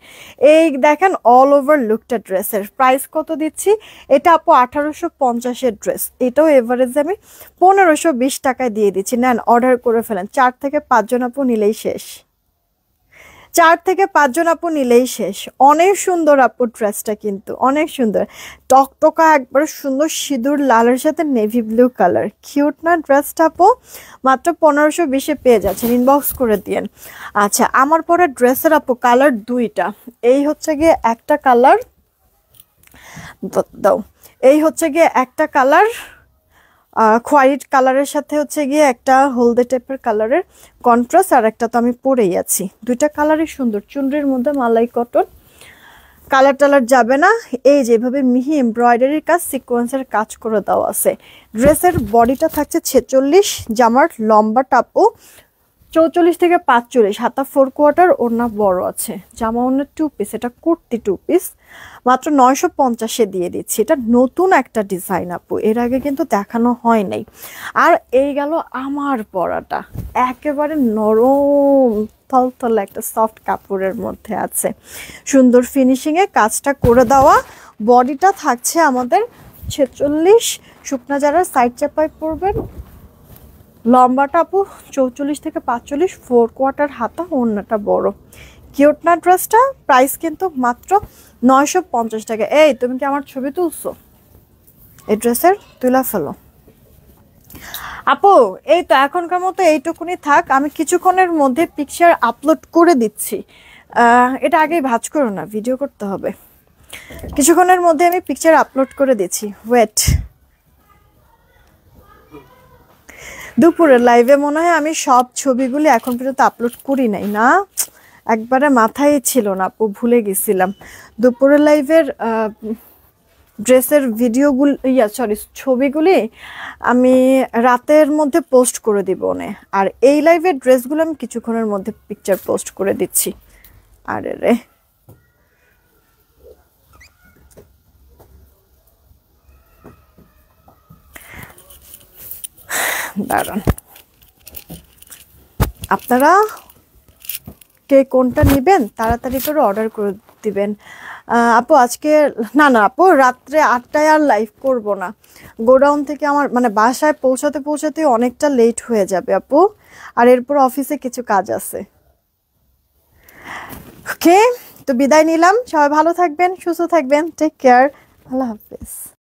এই দেখেন অল ওভার লুকটা ড্রেসের। প্রাইস কত দিচ্ছি, এটা আপু 1850 এর ড্রেস, এটাও এভারেজ আমি 1520 টাকায় দিয়ে দিচ্ছি, নেন অর্ডার করে ফেলেন। 4 থেকে 5 জন আপু নিলেই শেষ, 4 থেকে 5 জন আপু নিলেই শেষ। অনেক সুন্দর আপু ড্রেসটা, কিন্তু অনেক সুন্দর, টকটকা একবার সুন্দর সিঁদুর লালের সাথে নেভি ব্লু কালার, কিউট না ড্রেসটা আপু? মাত্র 1520-এ পেয়ে যাচ্ছেন, ইনবক্স করে দিয়েন। আচ্ছা, আমার পরে ড্রেসের আপু কালার 2টা, এই হচ্ছে গিয়ে একটা কালার দাও, এই হচ্ছে গিয়ে একটা কালার হোয়াইট কালারের সাথে হচ্ছে গিয়ে একটা হলদে টাইপের কালারের কন্ট্রাস্ট, আর একটা তো আমি পরেই আছি, 2টা কালারই সুন্দর, চুনরির মধ্যে মালাই কটন, কালার টালার যাবে না। এই যেভাবে মিহি এমব্রয়ডারির কাজ সিকোয়েন্সের কাজ করে দেওয়া আছে। ড্রেসের বডিটা থাকছে 46, জামার লম্বা টাপও 44 থেকে 45, হাতা 4 কোয়ার্টার, ওড়না বড় আছে, জামা ওড়না 2 পিস, এটা কুর্তি 2 পিস, মাত্র 950-এ দিয়ে দিচ্ছি। এটা নতুন একটা ডিজাইন আপু, এর আগে কিন্তু দেখানো হয় নাই। আর এই গেল আমার পরাটা, একেবারে নরম থলথলে একটা সফট কাপড়ের মধ্যে আছে, সুন্দর ফিনিশিংয়ে কাজটা করে দেওয়া। বডিটা থাকছে আমাদের 46, শুকনা যারা সাইড চাপায় পরবেন। লম্বাটা আপু 44 থেকে 45, 4 কোয়ার্টার হাতা, ওড়নাটা বড়। কিউট না ড্রেসটা? প্রাইস কিন্তু মাত্র 950 টাকা। এই তুমি কি আমার ছবি তুলছো? এই ড্রেসের তুলা ফেলো আপু। এই তো এখনকার মতো এইটুকুনি থাক, আমি কিছুক্ষণের মধ্যে পিকচার আপলোড করে দিচ্ছি। এটা আগেই ভাঁজ করো না, ভিডিও করতে হবে। কিছুক্ষণের মধ্যে আমি পিকচার আপলোড করে দিচ্ছি, ওয়েট। দুপুরের লাইভে মনে হয় আমি সব ছবিগুলি এখন পর্যন্ত আপলোড করি নাই, না একবারে মাথায় ছিল না আপু, ভুলে গেছিলাম। দুপুরের লাইভের ড্রেসের ভিডিওগুলো, ছবিগুলি আমি রাতের মধ্যে পোস্ট করে দিব নে। আর এই লাইভের ড্রেসগুলো আমি কিছুক্ষণের মধ্যে পিকচার পোস্ট করে দিচ্ছি। আরে রে, দাঁড়ান, আপনারা কে কোনটা নেবেন তাড়াতাড়ি করে অর্ডার করে দিবেন। আপু আজকে না আপু, রাত্রে 8টায় আর লাইভ করব না, গোডাউন থেকে আমার মানে বাসায় পৌঁছাতে পৌঁছাতে অনেকটা লেট হয়ে যাবে আপু, আর এরপর অফিসে কিছু কাজ আছে। ওকে, তো বিদায় নিলাম, সবাই ভালো থাকবেন, সুস্থ থাকবেন, টেক কেয়ার, আল্লাহ হাফেজ।